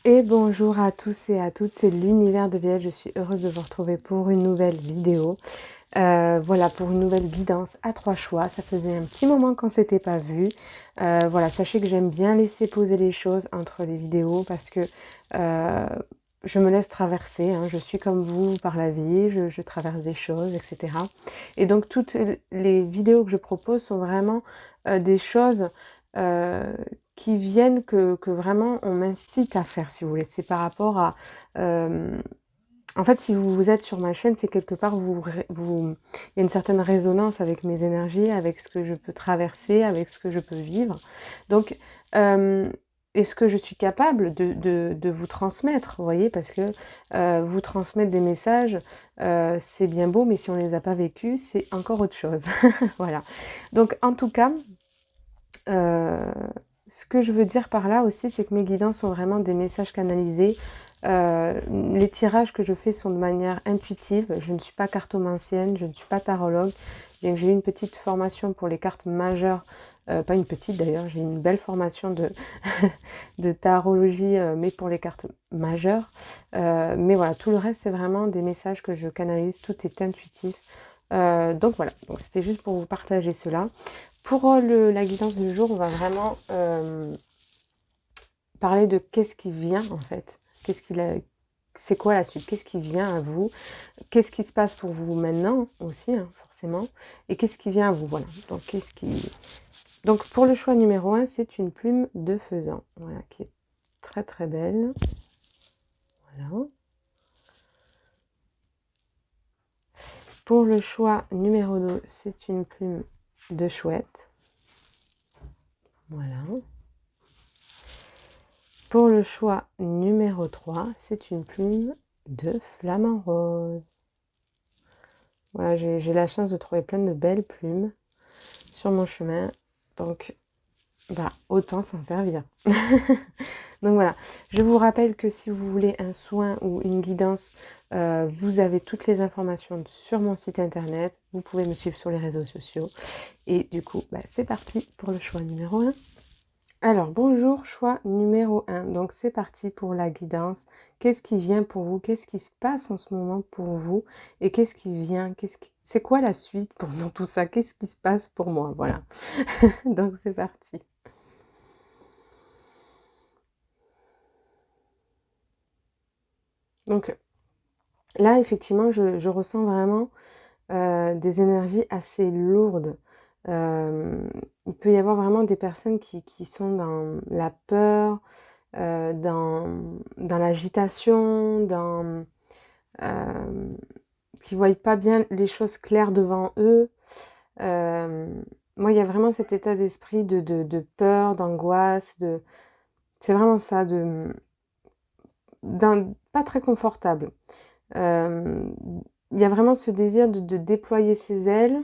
Et bonjour à tous et à toutes, c'est l'univers de Viette. Je suis heureuse de vous retrouver pour une nouvelle vidéo. Voilà, pour une nouvelle guidance à 3 choix. Ça faisait un petit moment qu'on s'était pas vu. Voilà, sachez que j'aime bien laisser poser les choses entre les vidéos parce que euh, je me laisse traverser, hein. Je suis comme vous par la vie, je traverse des choses, etc. Et donc toutes les vidéos que je propose sont vraiment des choses euh, qui viennent que vraiment on m'incite à faire, si vous voulez. C'est par rapport à... en fait, si vous êtes sur ma chaîne, c'est quelque part, il y a une certaine résonance avec mes énergies, avec ce que je peux traverser, avec ce que je peux vivre. Donc, est-ce que je suis capable de vous transmettre, vous voyez, parce que vous transmettre des messages, c'est bien beau, mais si on ne les a pas vécus, c'est encore autre chose. Voilà. Donc, en tout cas, euh, ce que je veux dire par là aussi, c'est que mes guidances sont vraiment des messages canalisés. Les tirages que je fais sont de manière intuitive. Je ne suis pas cartomancienne, je ne suis pas tarologue. Bien que j'ai eu une petite formation pour les cartes majeures, pas une petite d'ailleurs, j'ai une belle formation de, de tarologie, mais pour les cartes majeures. Mais voilà, tout le reste, c'est vraiment des messages que je canalise, tout est intuitif. Donc voilà, donc c'était juste pour vous partager cela. Pour la guidance du jour, on va vraiment parler de qu'est-ce qui vient en fait. C'est quoi la suite? Qu'est-ce qui vient à vous? Qu'est-ce qui se passe pour vous maintenant aussi, hein, forcément? Et qu'est-ce qui vient à vous? Voilà. Donc pour le choix numéro 1, c'est une plume de faisan. Voilà, qui est très très belle. Voilà. Pour le choix numéro 2, c'est une plume de chouette. Voilà. Pour le choix numéro 3, c'est une plume de flamant rose. Voilà, j'ai la chance de trouver plein de belles plumes sur mon chemin. Donc, bah, autant s'en servir. Donc voilà, je vous rappelle que si vous voulez un soin ou une guidance, vous avez toutes les informations sur mon site internet. Vous pouvez me suivre sur les réseaux sociaux. Et du coup, bah, c'est parti pour le choix numéro 1. Alors, bonjour, choix numéro 1. Donc, c'est parti pour la guidance. Qu'est-ce qui vient pour vous? Qu'est-ce qui se passe en ce moment pour vous? Et qu'est-ce qui vient? C'est quoi la suite pour dans tout ça? Qu'est-ce qui se passe pour moi? Voilà. Donc, c'est parti. Donc, là, effectivement, je ressens vraiment des énergies assez lourdes. Euh, il peut y avoir vraiment des personnes qui sont dans la peur, dans l'agitation, euh, qui ne voient pas bien les choses claires devant eux. Euh, Moi, il y a vraiment cet état d'esprit de peur, d'angoisse, c'est vraiment ça, pas très confortable. Euh, il y a vraiment ce désir de déployer ses ailes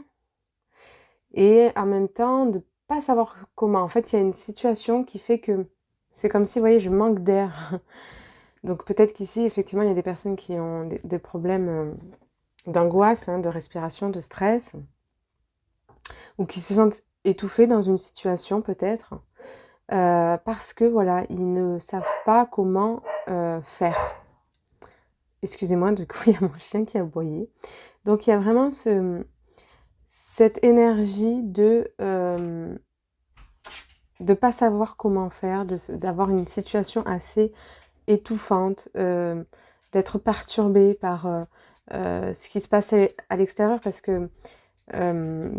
et en même temps de pas savoir comment. En fait, il y a une situation qui fait que c'est comme si, vous voyez, je manque d'air. Donc peut-être qu'ici, effectivement, il y a des personnes qui ont des problèmes d'angoisse, hein, de respiration, de stress, ou qui se sentent étouffés dans une situation peut-être, parce que voilà, ils ne savent pas comment faire. Excusez-moi, du coup, il y a mon chien qui a aboyé. Donc il y a vraiment cette énergie de pas savoir comment faire, d'avoir une situation assez étouffante, d'être perturbé par ce qui se passe à l'extérieur parce que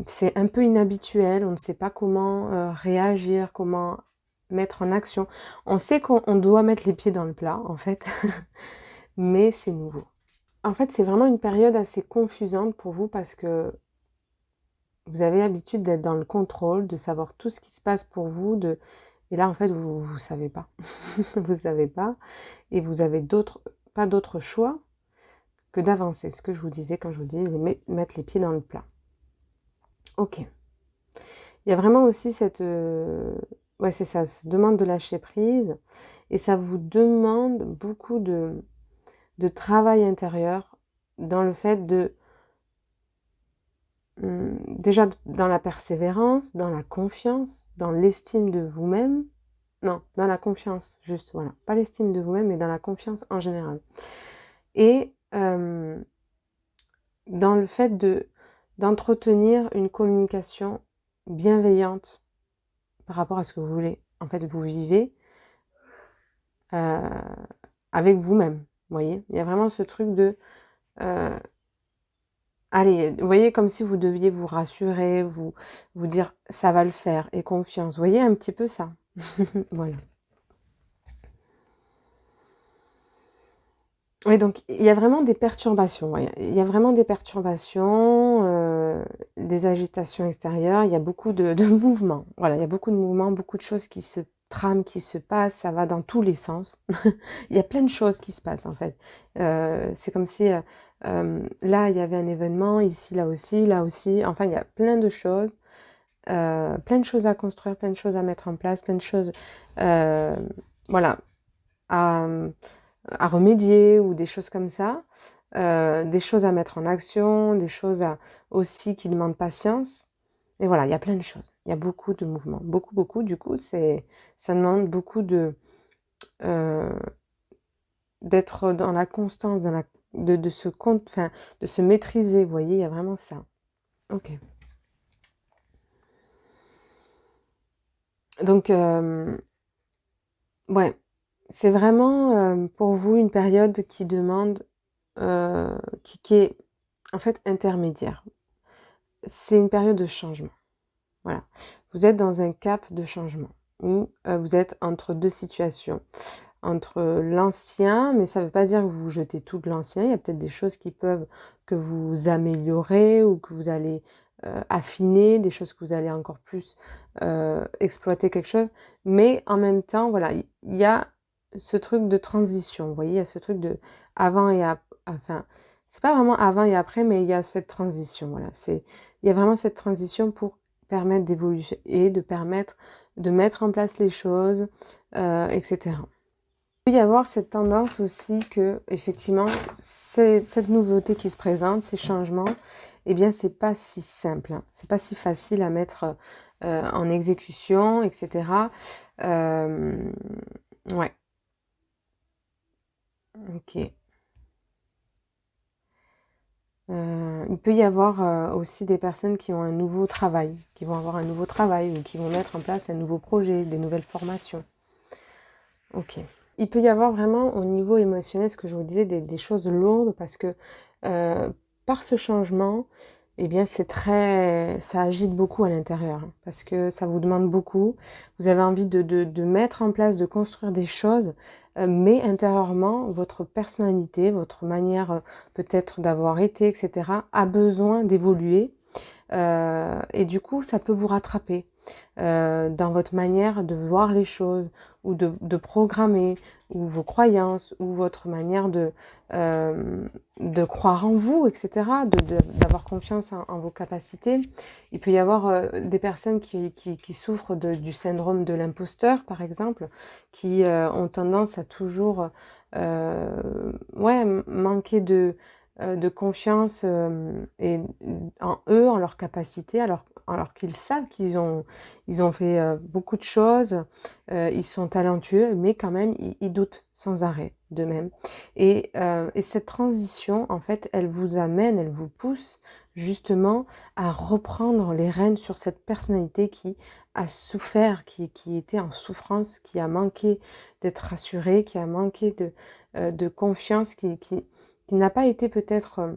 c'est un peu inhabituel, on ne sait pas comment réagir, comment mettre en action. On sait qu'on doit mettre les pieds dans le plat, en fait, mais c'est nouveau. En fait, c'est vraiment une période assez confusante pour vous parce que vous avez l'habitude d'être dans le contrôle, de savoir tout ce qui se passe pour vous, et là, en fait, vous savez pas. Vous savez pas, et vous avez pas d'autre choix que d'avancer. Ce que je vous disais quand je vous dis mettre les pieds dans le plat. Ok. Il y a vraiment aussi ouais, c'est ça, cette demande de lâcher prise. Et ça vous demande beaucoup de travail intérieur dans le fait déjà dans la persévérance, dans la confiance, dans l'estime de vous-même. Non, dans la confiance, juste, voilà. Pas l'estime de vous-même, mais dans la confiance en général. Et dans le fait d'entretenir une communication bienveillante par rapport à ce que vous voulez. En fait, vous vivez avec vous-même, vous voyez. Il y a vraiment ce truc de... allez, vous voyez, comme si vous deviez vous rassurer, vous dire ça va le faire et confiance. Vous voyez un petit peu ça. Voilà. Oui, donc il y a vraiment des perturbations. Ouais. Il y a vraiment des perturbations, des agitations extérieures. Il y a beaucoup de mouvements. Voilà, il y a beaucoup de mouvements, beaucoup de choses qui se trament, qui se passent. Ça va dans tous les sens. Il y a plein de choses qui se passent en fait. C'est comme si là, il y avait un événement, ici, là aussi, là aussi. Enfin, il y a plein de choses à construire, plein de choses à mettre en place, plein de choses, voilà, à, à remédier ou des choses comme ça, des choses à mettre en action, des choses aussi qui demandent patience. Et voilà, il y a plein de choses. Il y a beaucoup de mouvements, beaucoup, beaucoup. Du coup, ça demande beaucoup euh, d'être dans la constance, de se enfin, de se maîtriser. Vous voyez, il y a vraiment ça. Ok. Donc, ouais, c'est vraiment pour vous une période qui demande, qui est en fait intermédiaire. C'est une période de changement. Voilà. Vous êtes dans un cap de changement où vous êtes entre deux situations. Entre l'ancien, mais ça ne veut pas dire que vous jetez tout de l'ancien. Il y a peut-être des choses qui peuvent que vous améliorez ou que vous allez affiner, des choses que vous allez encore plus exploiter quelque chose. Mais en même temps, voilà, il y a ce truc de transition. Vous voyez, il y a ce truc de avant et après. Enfin, c'est pas vraiment avant et après, mais il y a cette transition. Voilà, il y a vraiment cette transition pour permettre d'évoluer et de permettre de mettre en place les choses, etc. Il peut y avoir cette tendance aussi que, effectivement, cette nouveauté qui se présente, ces changements, eh bien, c'est pas si simple, hein. C'est pas si facile à mettre en exécution, etc. Euh, ouais, ok. Il peut y avoir aussi des personnes qui ont un nouveau travail, qui vont avoir un nouveau travail ou qui vont mettre en place un nouveau projet, des nouvelles formations. Ok. Il peut y avoir vraiment au niveau émotionnel, ce que je vous disais, des choses lourdes parce que euh, par ce changement, eh bien ça agite beaucoup à l'intérieur hein, parce que ça vous demande beaucoup. Vous avez envie de mettre en place, de construire des choses, mais intérieurement, votre personnalité, votre manière peut-être d'avoir été, etc., a besoin d'évoluer. Et du coup, ça peut vous rattraper dans votre manière de voir les choses ou de programmer ou vos croyances ou votre manière de croire en vous, etc., d'avoir confiance en vos capacités. Il peut y avoir des personnes qui souffrent du syndrome de l'imposteur, par exemple, qui ont tendance à toujours ouais, manquer de confiance et en eux, en leur capacité, alors qu'ils savent ils ont fait beaucoup de choses, ils sont talentueux, mais quand même, ils doutent sans arrêt d'eux-mêmes. Et cette transition, en fait, elle vous amène, elle vous pousse justement à reprendre les rênes sur cette personnalité qui a souffert, qui était en souffrance, qui a manqué d'être rassurée, qui a manqué de confiance, qui n'a pas été peut-être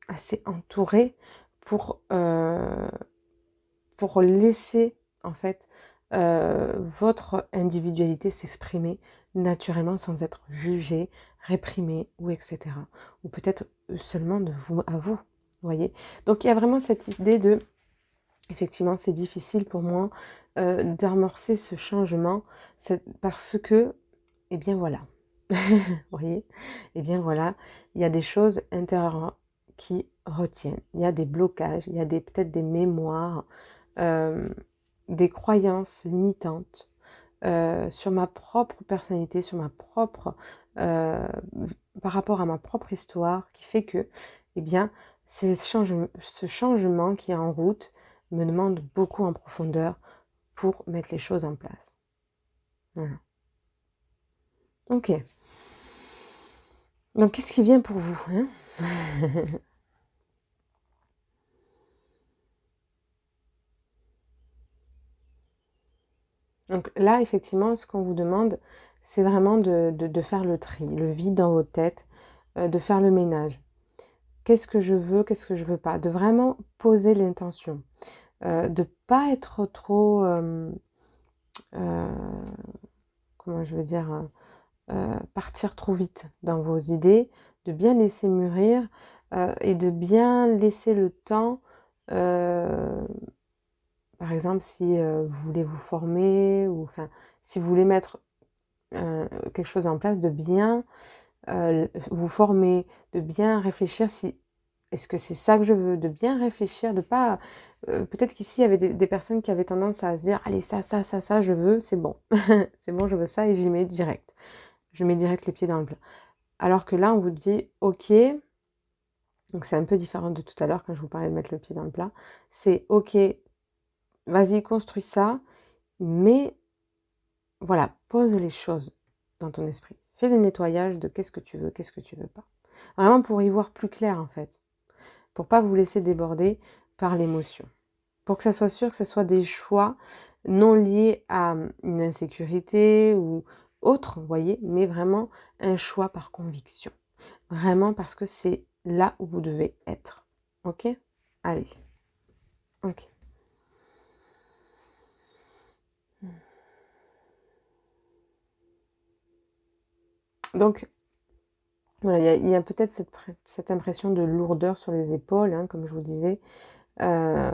assez entourée pour, pour laisser en fait votre individualité s'exprimer naturellement sans être jugée, réprimée ou etc. Ou peut-être seulement de vous à vous, voyez. Donc il y a vraiment cette idée de, effectivement c'est difficile pour moi d'amorcer ce changement parce que, eh bien voilà, vous voyez, eh bien voilà, il y a des choses intérieures qui retiennent, il y a des blocages, il y a peut-être des mémoires, euh, des croyances limitantes sur ma propre personnalité, sur ma propre, euh, par rapport à ma propre histoire, qui fait que, eh bien, ce changement qui est en route me demande beaucoup en profondeur pour mettre les choses en place. Voilà. Ok. Donc, qu'est-ce qui vient pour vous, hein? Donc là, effectivement, ce qu'on vous demande, c'est vraiment de faire le tri, le vide dans votre tête, de faire le ménage. Qu'est-ce que je veux, qu'est-ce que je veux pas? De vraiment poser l'intention. De pas être trop, euh, comment je veux dire, partir trop vite dans vos idées, de bien laisser mûrir et de bien laisser le temps. euh, Par exemple, si vous voulez vous former ou enfin, si vous voulez mettre quelque chose en place, de bien vous former, de bien réfléchir si est-ce que c'est ça que je veux, de bien réfléchir, de pas peut-être qu'ici il y avait des personnes qui avaient tendance à se dire allez ça je veux, c'est bon, c'est bon je veux ça et j'y mets direct, je mets direct les pieds dans le plat. Alors que là on vous dit ok, donc c'est un peu différent de tout à l'heure quand je vous parlais de mettre le pied dans le plat, c'est ok, vas-y construis ça, mais voilà, pose les choses dans ton esprit. Fais le nettoyage de qu'est-ce que tu veux pas. Vraiment pour y voir plus clair en fait. Pour pas vous laisser déborder par l'émotion. Pour que ça soit sûr que ce soit des choix non liés à une insécurité ou autre, vous voyez, mais vraiment un choix par conviction. Vraiment parce que c'est là où vous devez être. Ok? Allez. Ok. Donc, voilà, il y a peut-être cette impression de lourdeur sur les épaules, hein, comme je vous disais, euh,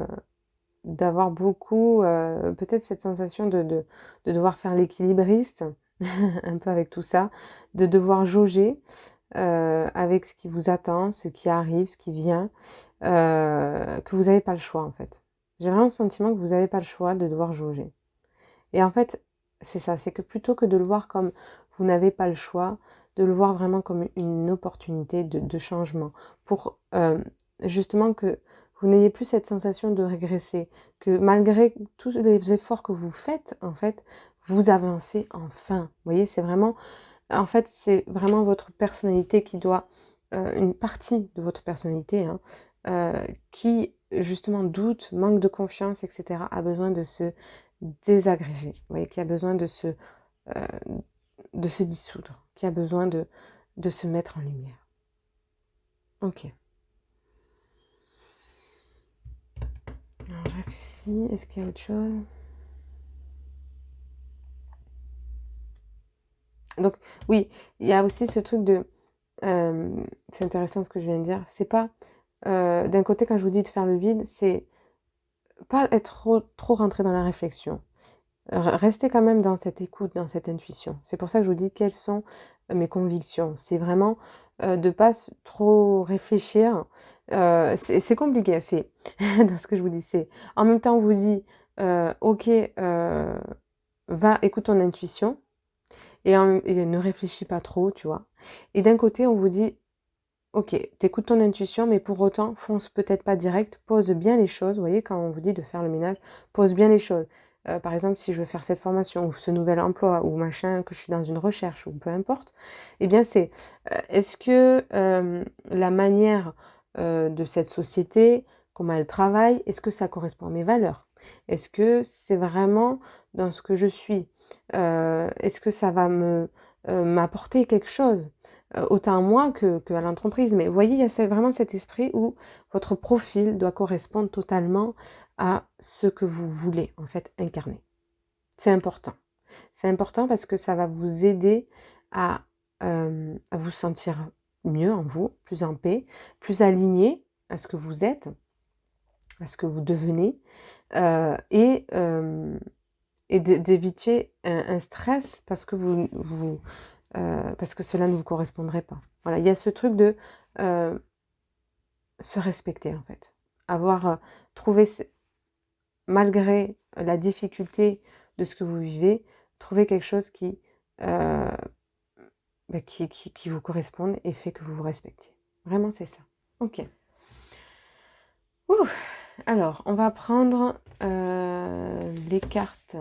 d'avoir beaucoup, peut-être cette sensation de devoir faire l'équilibriste, un peu avec tout ça, de devoir jauger avec ce qui vous attend, ce qui arrive, ce qui vient, que vous n'avez pas le choix en fait. J'ai vraiment le sentiment que vous n'avez pas le choix de devoir jauger. Et en fait, c'est ça, c'est que plutôt que de le voir comme vous n'avez pas le choix, de le voir vraiment comme une opportunité de changement pour justement que vous n'ayez plus cette sensation de régresser, que malgré tous les efforts que vous faites, en fait, vous avancez enfin. Vous voyez, c'est vraiment, en fait, c'est vraiment votre personnalité qui doit, une partie de votre personnalité, hein, qui justement doute, manque de confiance, etc., a besoin de se désagréger, vous voyez, qui a besoin euh, de se dissoudre, qui a besoin de se mettre en lumière. Ok. Alors, je réfléchis, est-ce qu'il y a autre chose? Donc, oui, il y a aussi ce truc de... c'est intéressant ce que je viens de dire. C'est pas... d'un côté, quand je vous dis de faire le vide, c'est pas être trop rentré dans la réflexion. Restez quand même dans cette écoute, dans cette intuition. C'est pour ça que je vous dis quelles sont mes convictions. C'est vraiment de ne pas trop réfléchir. C'est compliqué, c'est dans ce que je vous dis. C'est en même temps, on vous dit, ok, va, écoute ton intuition et ne réfléchis pas trop, tu vois. Et d'un côté, on vous dit, ok, t'écoutes ton intuition, mais pour autant, fonce peut-être pas direct, pose bien les choses. Vous voyez, quand on vous dit de faire le ménage, pose bien les choses. Par exemple, si je veux faire cette formation ou ce nouvel emploi ou machin, que je suis dans une recherche ou peu importe, eh bien c'est, est-ce que la manière de cette société, comment elle travaille, est-ce que ça correspond à mes valeurs? Est-ce que c'est vraiment dans ce que je suis? Est-ce que ça va m'apporter quelque chose? Autant à moi que à l'entreprise. Mais vous voyez, il y a vraiment cet esprit où votre profil doit correspondre totalement à ce que vous voulez en fait incarner. C'est important. C'est important parce que ça va vous aider à vous sentir mieux en vous, plus en paix, plus aligné à ce que vous êtes, à ce que vous devenez, et d'éviter un stress parce que parce que cela ne vous correspondrait pas. Voilà, il y a ce truc de euh, se respecter en fait. Avoir trouvé, malgré la difficulté de ce que vous vivez, trouver quelque chose euh, qui vous corresponde et fait que vous vous respectiez. Vraiment, c'est ça. Ok. Ouh. Alors, on va prendre les cartes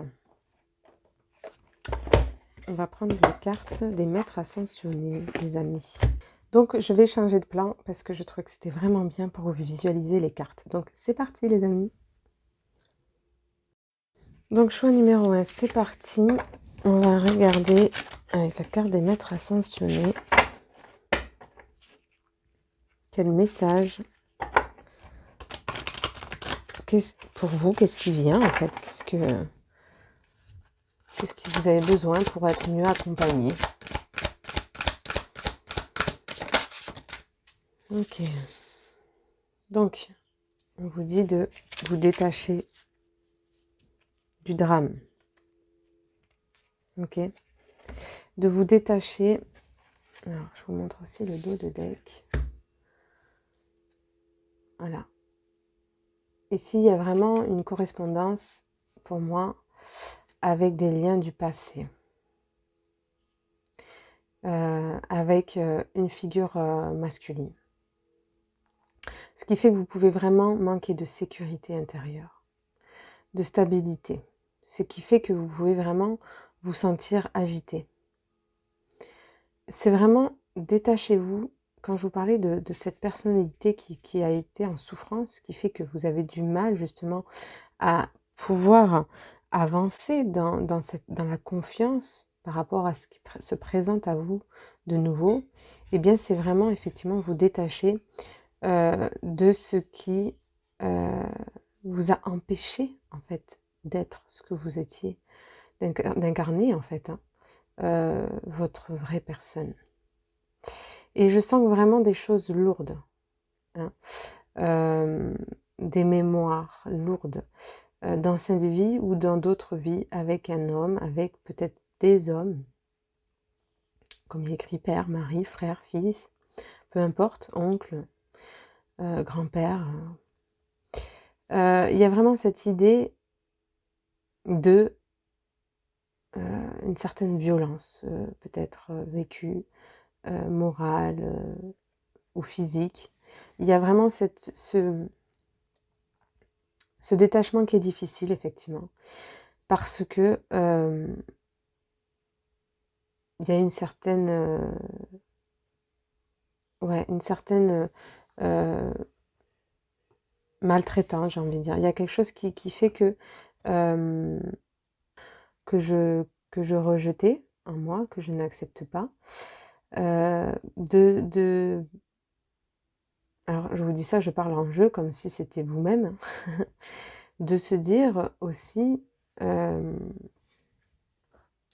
on va prendre les cartes des maîtres ascensionnés, les amis. Donc, je vais changer de plan parce que je trouvais que c'était vraiment bien pour vous visualiser les cartes. Donc, c'est parti, les amis. Donc, choix numéro 1, c'est parti. On va regarder avec la carte des maîtres ascensionnés. Quel message pour vous, qu'est-ce qui vient en fait? Qu'est-ce que vous avez besoin pour être mieux accompagné? Ok. Donc, on vous dit de vous détacher du drame. Ok. De vous détacher. Alors, je vous montre aussi le dos de deck. Voilà. Ici, il y a vraiment une correspondance, pour moi, avec des liens du passé. Avec une figure masculine. Ce qui fait que vous pouvez vraiment manquer de sécurité intérieure, de stabilité. Ce qui fait que vous pouvez vraiment vous sentir agité. C'est vraiment, détachez-vous, quand je vous parlais de cette personnalité qui a été en souffrance, qui fait que vous avez du mal justement à pouvoir avancer dans la confiance par rapport à ce qui se présente à vous de nouveau, eh bien c'est vraiment effectivement vous détacher de ce qui vous a empêché en fait d'être ce que vous étiez, d'incarner en fait votre vraie personne. Et je sens vraiment des choses lourdes, hein, des mémoires lourdes dans cette vie ou dans d'autres vies avec un homme, avec peut-être des hommes, comme il écrit père, mari, frère, fils, peu importe, oncle, grand-père. Il y a vraiment cette idée de une certaine violence, peut-être vécue, morale ou physique. Il y a vraiment ce détachement qui est difficile, effectivement, parce que il y a une certaine, maltraitance, j'ai envie de dire. Il y a quelque chose qui fait euh, que je rejetais en moi, que je n'accepte pas. Alors, je vous dis ça, je parle en jeu comme si c'était vous-même. De se dire aussi, eh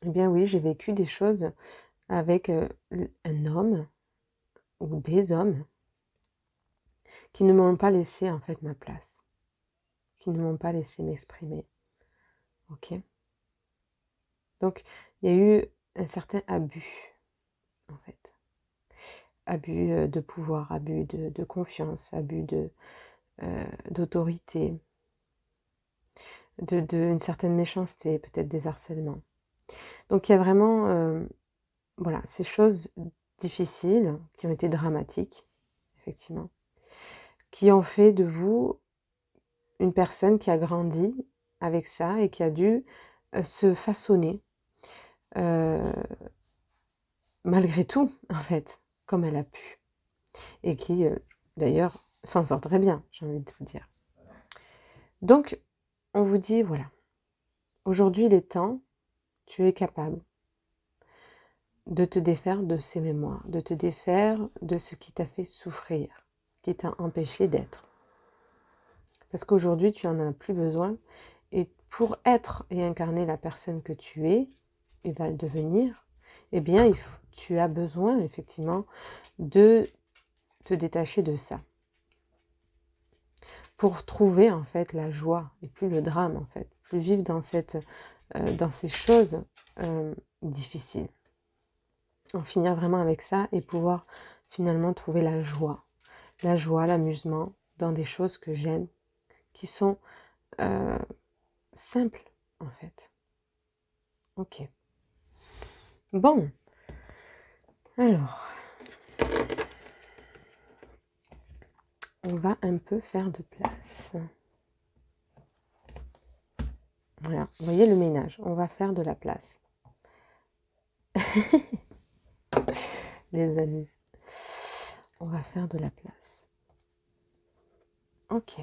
bien oui, j'ai vécu des choses avec un homme ou des hommes qui ne m'ont pas laissé en fait ma place, qui ne m'ont pas laissé m'exprimer. Ok. Donc, il y a eu un certain abus, en fait. Abus de pouvoir, abus de confiance, abus d'autorité, une certaine méchanceté, peut-être des harcèlements. Donc, il y a vraiment, voilà, ces choses difficiles qui ont été dramatiques, effectivement, qui ont fait de vous une personne qui a grandi avec ça et qui a dû se façonner malgré tout, en fait, comme elle a pu. Et qui, d'ailleurs, s'en sort très bien, j'ai envie de vous dire. Donc, on vous dit, voilà, aujourd'hui, il est temps, tu es capable de te défaire de ces mémoires, de te défaire de ce qui t'a fait souffrir, qui t'a empêché d'être. Parce qu'aujourd'hui, tu n'en as plus besoin. Et pour être et incarner la personne que tu es, et va devenir, eh bien, tu as besoin, effectivement, de te détacher de ça. Pour trouver, en fait, la joie et plus le drame, en fait. Plus vivre dans ces choses difficiles. En finir vraiment avec ça et pouvoir finalement trouver la joie, l'amusement dans des choses que j'aime, qui sont simples, en fait. Ok. Bon. Alors, on va un peu faire de place. Voilà, vous voyez le ménage, on va faire de la place. Les amis, on va faire de la place. Ok.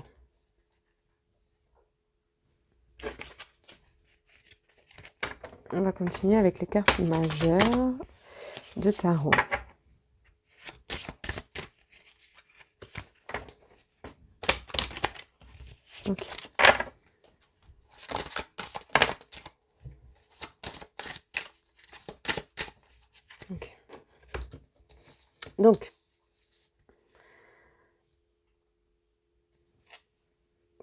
On va continuer avec les cartes majeures de tarot. Ok. Ok. Donc,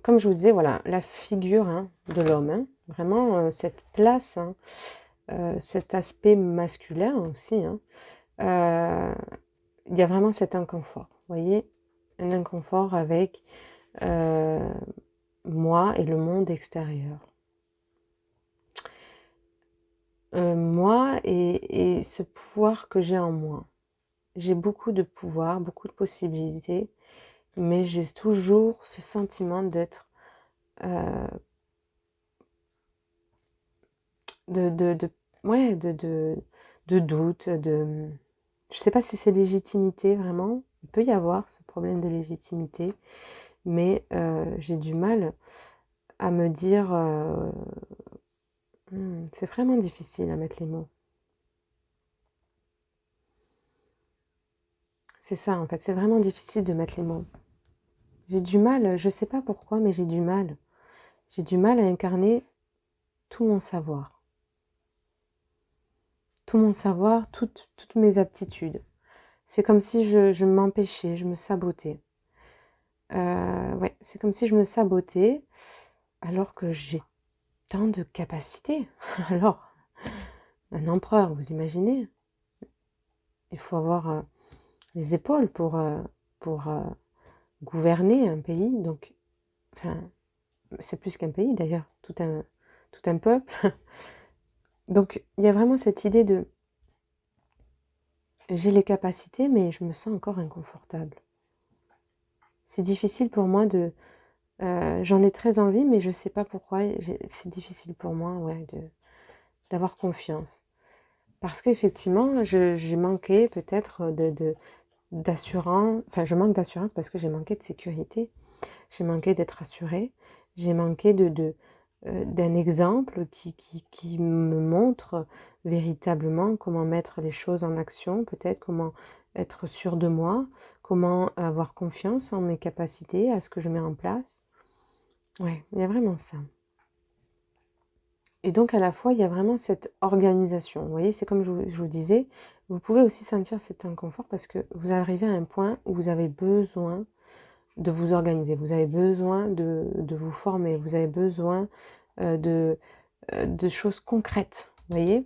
comme je vous disais, voilà, la figure de l'homme, vraiment cette place, cet aspect masculin aussi, il y a vraiment cet inconfort, vous voyez, un inconfort avec moi et le monde extérieur. Moi et ce pouvoir que j'ai en moi. J'ai beaucoup de pouvoir, beaucoup de possibilités, mais j'ai toujours ce sentiment d'être de ouais, de doute, je sais pas si c'est légitimité vraiment. Il peut y avoir ce problème de légitimité, mais j'ai du mal à me dire, c'est vraiment difficile à mettre les mots. C'est ça en fait, c'est vraiment difficile de mettre les mots. J'ai du mal, je sais pas pourquoi, mais j'ai du mal. J'ai du mal à incarner tout mon savoir. Tout mon savoir, toutes mes aptitudes. C'est comme si je m'empêchais, je me sabotais. Ouais, c'est comme si je me sabotais alors que j'ai tant de capacités. Alors, un empereur, vous imaginez? Il faut avoir les épaules pour gouverner un pays. Donc, enfin, c'est plus qu'un pays d'ailleurs, tout un peuple. Donc, il y a vraiment cette idée de j'ai les capacités, mais je me sens encore inconfortable. C'est difficile pour moi de... j'en ai très envie, mais je ne sais pas pourquoi. C'est difficile pour moi, ouais, d'avoir confiance. Parce qu'effectivement, j'ai manqué peut-être d'assurance. Enfin, je manque d'assurance parce que j'ai manqué de sécurité. J'ai manqué d'être assurée. J'ai manqué d'un exemple qui me montre véritablement comment mettre les choses en action, peut-être comment être sûre de moi, comment avoir confiance en mes capacités, à ce que je mets en place. Ouais, il y a vraiment ça. Et donc à la fois, il y a vraiment cette organisation. Vous voyez, c'est comme je vous disais, vous pouvez aussi sentir cet inconfort parce que vous arrivez à un point où vous avez besoin de vous organiser, vous avez besoin de vous former, vous avez besoin de choses concrètes. Vous voyez,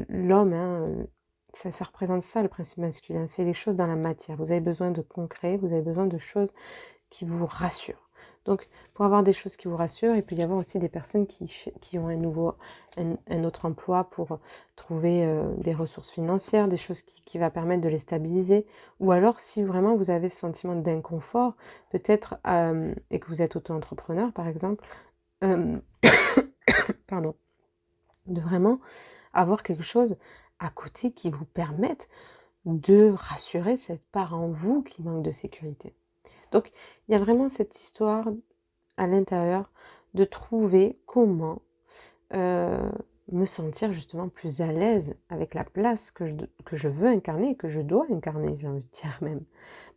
l'homme, ça représente ça le principe masculin, c'est les choses dans la matière. Vous avez besoin de concret, vous avez besoin de choses qui vous rassurent. Donc, pour avoir des choses qui vous rassurent, il peut y avoir aussi des personnes qui ont un autre emploi pour trouver des ressources financières, des choses qui va permettre de les stabiliser. Ou alors, si vraiment vous avez ce sentiment d'inconfort, peut-être, et que vous êtes auto-entrepreneur, par exemple, euh, pardon, de vraiment avoir quelque chose à côté qui vous permette de rassurer cette part en vous qui manque de sécurité. Donc, il y a vraiment cette histoire à l'intérieur de trouver comment me sentir justement plus à l'aise avec la place que je veux incarner, que je dois incarner, j'ai envie de dire même.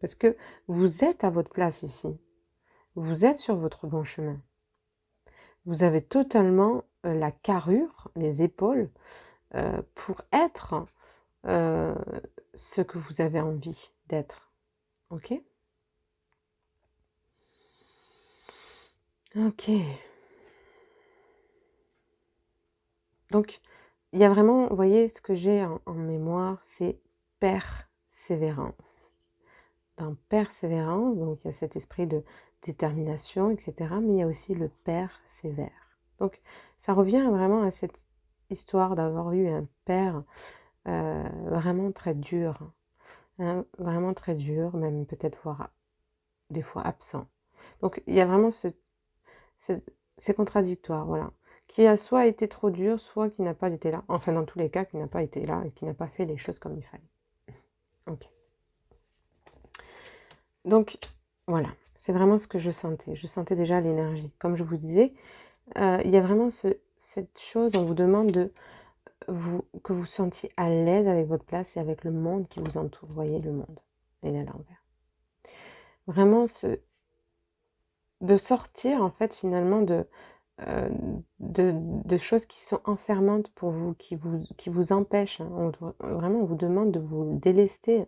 Parce que vous êtes à votre place ici. Vous êtes sur votre bon chemin. Vous avez totalement la carrure, les épaules pour être ce que vous avez envie d'être. Ok? Ok. Donc, il y a vraiment, vous voyez, ce que j'ai en mémoire, c'est persévérance. Dans persévérance, donc il y a cet esprit de détermination, etc. Mais il y a aussi le persévère. Donc, ça revient vraiment à cette histoire d'avoir eu un père vraiment très dur, hein, vraiment très dur, même peut-être voire des fois absent. Donc, il y a vraiment c'est contradictoire, voilà. qui a soit été trop dur, soit qui n'a pas été là. Enfin, dans tous les cas, qui n'a pas été là et qui n'a pas fait les choses comme il fallait. Ok. Donc, voilà. C'est vraiment ce que je sentais. Je sentais déjà l'énergie. Comme je vous disais, il y a vraiment cette chose, on vous demande que vous sentiez à l'aise avec votre place et avec le monde qui vous entoure. Vous voyez le monde. Et là, l'envers. Vraiment, de sortir, en fait, finalement, euh, de choses qui sont enfermantes pour vous, qui vous empêchent. Hein. Vraiment, on vous demande de vous délester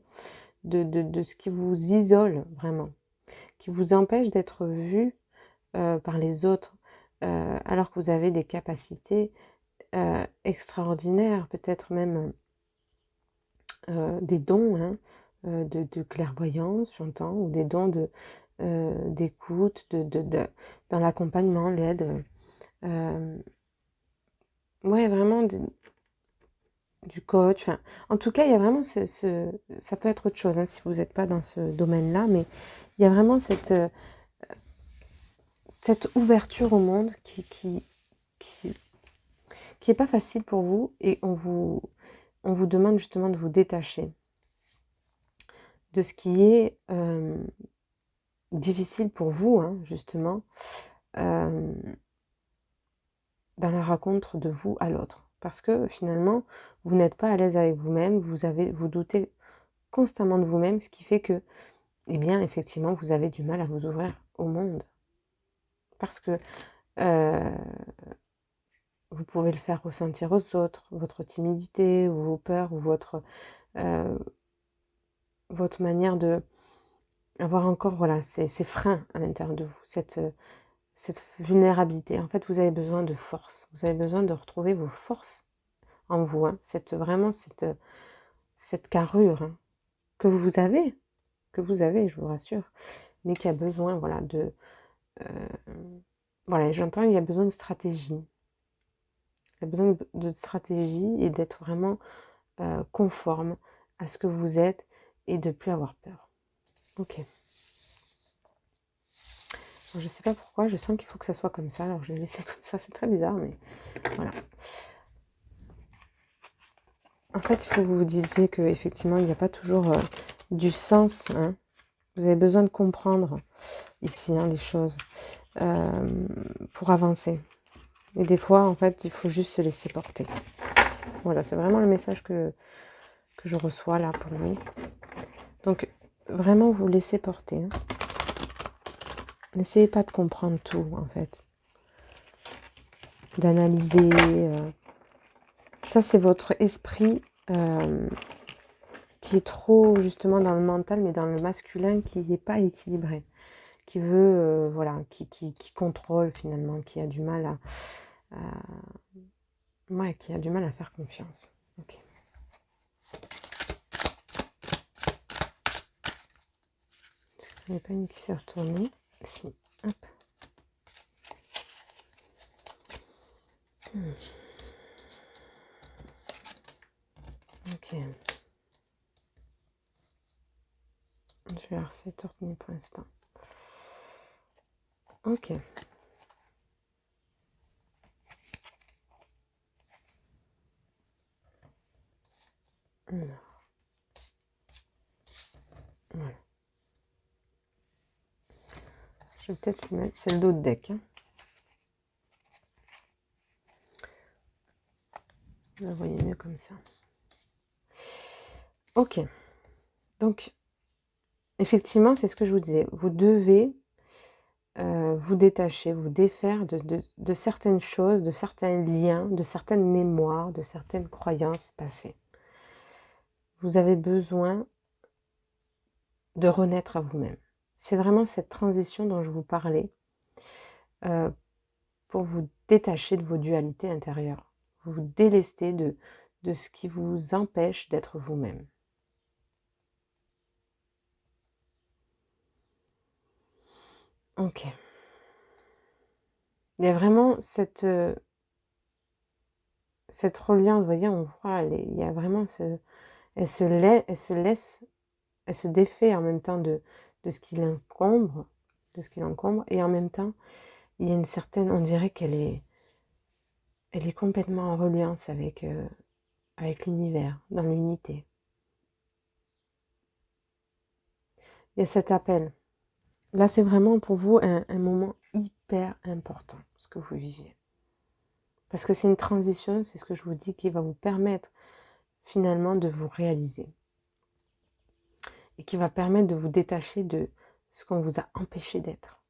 de ce qui vous isole, vraiment, qui vous empêche d'être vu par les autres, alors que vous avez des capacités extraordinaires, peut-être même des dons hein, de clairvoyance, j'entends, ou des dons d'écoute, dans l'accompagnement, l'aide. Ouais, vraiment du coach. Enfin, en tout cas, il y a vraiment ça peut être autre chose hein, si vous n'êtes pas dans ce domaine-là, mais il y a vraiment cette ouverture au monde qui est pas facile pour vous et on vous demande justement de vous détacher de ce qui est difficile pour vous, hein, justement, euh, dans la rencontre de vous à l'autre. Parce que finalement, vous n'êtes pas à l'aise avec vous-même, vous doutez constamment de vous-même, ce qui fait que, eh bien, effectivement, vous avez du mal à vous ouvrir au monde. Parce que vous pouvez le faire ressentir aux autres, votre timidité, ou vos peurs, ou euh, votre manière de avoir encore voilà, ces freins à l'intérieur de vous, cette vulnérabilité. En fait, vous avez besoin de force. Vous avez besoin de retrouver vos forces en vous. Hein, vraiment cette carrure hein, que vous avez, je vous rassure, mais qui a besoin voilà, voilà, j'entends, il y a besoin de stratégie. Il y a besoin de stratégie et d'être vraiment conforme à ce que vous êtes et de ne plus avoir peur. Ok. Alors, je ne sais pas pourquoi, je sens qu'il faut que ça soit comme ça, alors je vais laisser comme ça, c'est très bizarre, mais voilà. En fait, il faut que vous vous disiez qu'effectivement, il n'y a pas toujours du sens. Hein. Vous avez besoin de comprendre ici hein, les choses pour avancer. Et des fois, en fait, il faut juste se laisser porter. Voilà, c'est vraiment le message que je reçois là pour vous. Donc, vraiment vous laissez porter. Hein. N'essayez pas de comprendre tout, en fait. D'analyser. Ça, c'est votre esprit qui est trop, justement, dans le mental, mais dans le masculin, qui n'est pas équilibré. Qui veut, voilà, qui contrôle, finalement, qui a du mal ouais, qui a du mal à faire confiance. Ok. Est-ce qu'il n'y a pas une qui s'est retournée? Si. Hop. Ok. Je vais voir si c'est retenu pour l'instant. Ok. Alors. Voilà. Je vais peut-être mettre... C'est le dos de deck. Hein. Vous le voyez mieux comme ça. Ok. Donc, effectivement, c'est ce que je vous disais. Vous devez vous détacher, vous défaire de certaines choses, de certains liens, de certaines mémoires, de certaines croyances passées. Vous avez besoin de renaître à vous-même. C'est vraiment cette transition dont je vous parlais pour vous détacher de vos dualités intérieures. Vous délester de ce qui vous empêche d'être vous-même. Ok. Il y a vraiment cette reliance, vous voyez, on voit, il y a vraiment elle se laisse, elle se défait en même temps de ce qui l'encombre, et en même temps, il y a une certaine, on dirait qu'elle est elle est complètement en reliance avec, avec l'univers, dans l'unité. Il y a cet appel. Là, c'est vraiment pour vous un moment hyper important, ce que vous vivez. Parce que c'est une transition, c'est ce que je vous dis, qui va vous permettre finalement de vous réaliser. Et qui va permettre de vous détacher de ce qu'on vous a empêché d'être.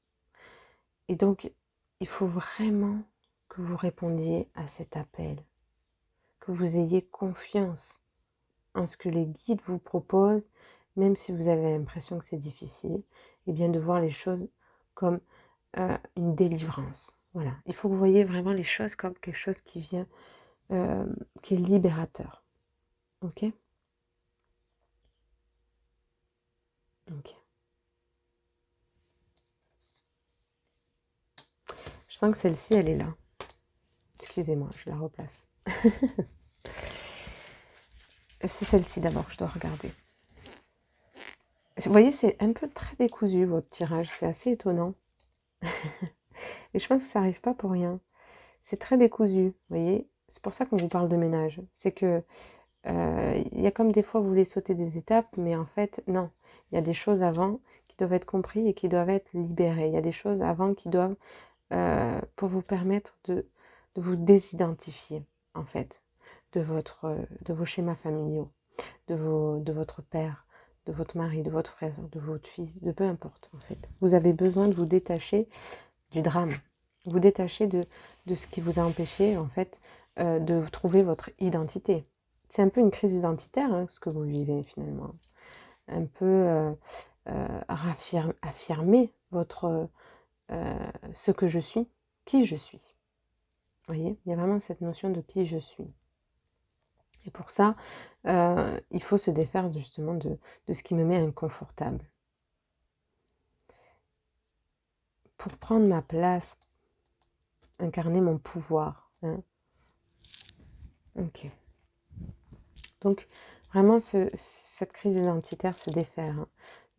Et donc, il faut vraiment que vous répondiez à cet appel, que vous ayez confiance en ce que les guides vous proposent, même si vous avez l'impression que c'est difficile, et bien de voir les choses comme une délivrance. Voilà, il faut que vous voyez vraiment les choses comme quelque chose qui vient, qui est libérateur. Ok? Ok. Je sens que celle-ci, elle est là. Excusez-moi, je la replace. C'est celle-ci d'abord que je dois regarder. Vous voyez, c'est un peu très décousu votre tirage, c'est assez étonnant. Et je pense que ça n'arrive pas pour rien. C'est très décousu, vous voyez. C'est pour ça qu'on vous parle de ménage. C'est que il y a comme des fois vous voulez sauter des étapes, mais en fait non. Il y a des choses avant qui doivent être comprises et qui doivent être libérées. Il y a des choses avant qui doivent pour vous permettre de vous désidentifier en fait de vos schémas familiaux, de votre père, de votre mari, de votre frère, de votre fils, de peu importe en fait. Vous avez besoin de vous détacher du drame, vous détacher de ce qui vous a empêché en fait de trouver votre identité. C'est un peu une crise identitaire hein, ce que vous vivez finalement. Un peu affirmer votre ce que je suis, qui je suis. Vous voyez, il y a vraiment cette notion de qui je suis. Et pour ça, il faut se défaire justement de ce qui me met inconfortable. Pour prendre ma place, incarner mon pouvoir. Hein. Ok. Donc, vraiment, cette crise identitaire se défaire hein,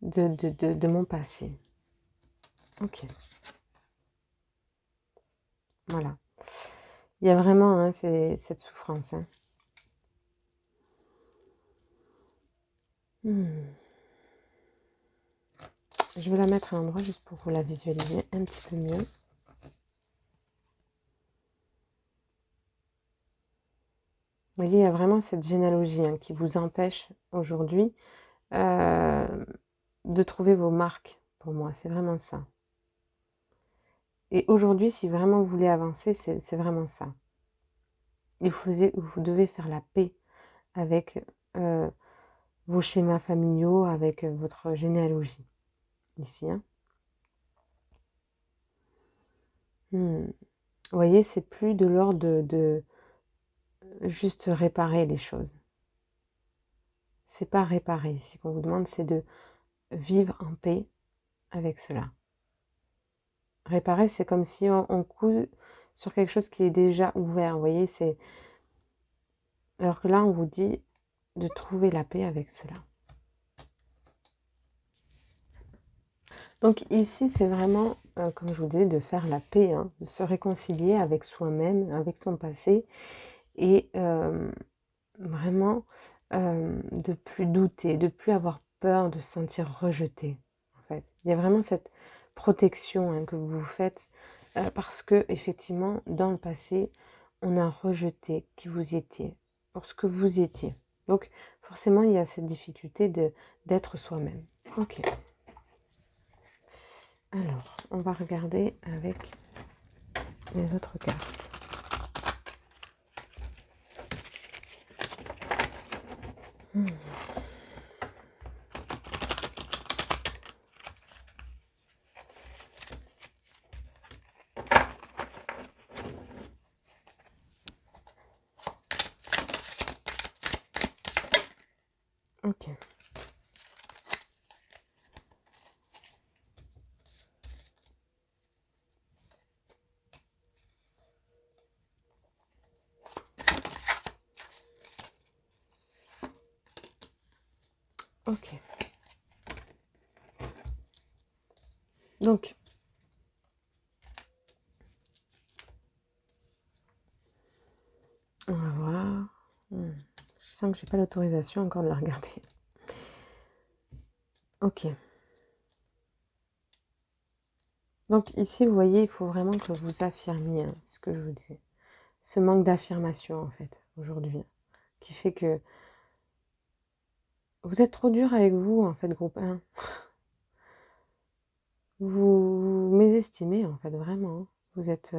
de mon passé. Ok. Voilà. Il y a vraiment hein, cette souffrance. Hein. Je vais la mettre à un endroit juste pour vous la visualiser un petit peu mieux. Vous voyez, il y a vraiment cette généalogie hein, qui vous empêche aujourd'hui de trouver vos marques, pour moi. C'est vraiment ça. Et aujourd'hui, si vraiment vous voulez avancer, c'est vraiment ça. Vous devez faire la paix avec vos schémas familiaux, avec votre généalogie. Ici. Hein. Vous voyez, c'est plus de l'ordre de juste réparer les choses. C'est pas réparer ici qu'on vous demande, c'est de vivre en paix avec cela. Réparer, c'est comme si on coud sur quelque chose qui est déjà ouvert. Vous voyez, c'est... Alors que là, on vous dit de trouver la paix avec cela. Donc ici, c'est vraiment, comme je vous disais, de faire la paix, hein, de se réconcilier avec soi-même, avec son passé, et vraiment de plus douter, de plus avoir peur de se sentir rejeté. En fait, il y a vraiment cette protection hein, que vous faites parce que effectivement, dans le passé, on a rejeté qui vous étiez pour ce que vous étiez. Donc forcément, il y a cette difficulté d'être soi-même. Ok. Alors, on va regarder avec les autres cartes. Ok. Ok. Donc, sens que j'ai pas l'autorisation encore de la regarder. Ok. Donc ici, vous voyez, il faut vraiment que vous affirmiez ce que je vous disais. Ce manque d'affirmation, en fait, aujourd'hui, qui fait que vous êtes trop dur avec vous, en fait, groupe 1. Vous mésestimez, en fait, vraiment. Vous êtes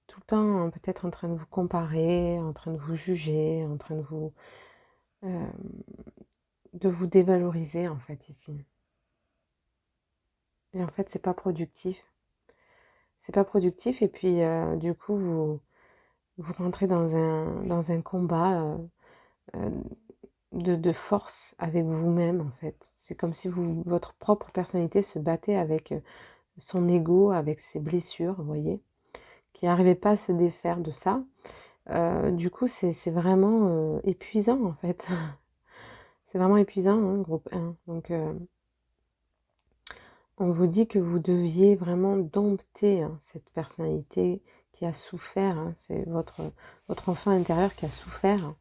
tout le temps peut-être en train de vous comparer, en train de vous juger, en train euh, de vous dévaloriser, en fait, ici. Et en fait, c'est pas productif. C'est pas productif, et puis, du coup, vous rentrez dans un combat euh, de force avec vous-même, en fait. C'est comme si votre propre personnalité se battait avec son ego, avec ses blessures, vous voyez, qui n'arrivait pas à se défaire de ça. Du coup, c'est vraiment épuisant, en fait. C'est vraiment épuisant, hein, groupe 1. Donc, on vous dit que vous deviez vraiment dompter cette personnalité qui a souffert, hein, c'est votre enfant intérieur qui a souffert,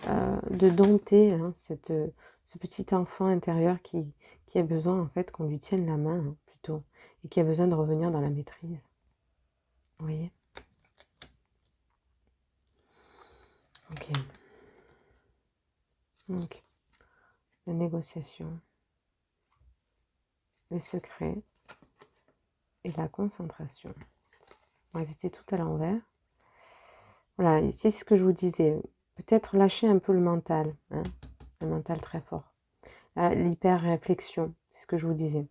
de dompter ce petit enfant intérieur qui a besoin en fait qu'on lui tienne la main plutôt, et qui a besoin de revenir dans la maîtrise. Vous voyez? Ok. Donc, la négociation, les secrets et la concentration. Ils étaient tout à l'envers. Voilà, ici, c'est ce que je vous disais. Peut-être lâcher un peu le mental, hein, le mental très fort. L'hyper-réflexion, c'est ce que je vous disais.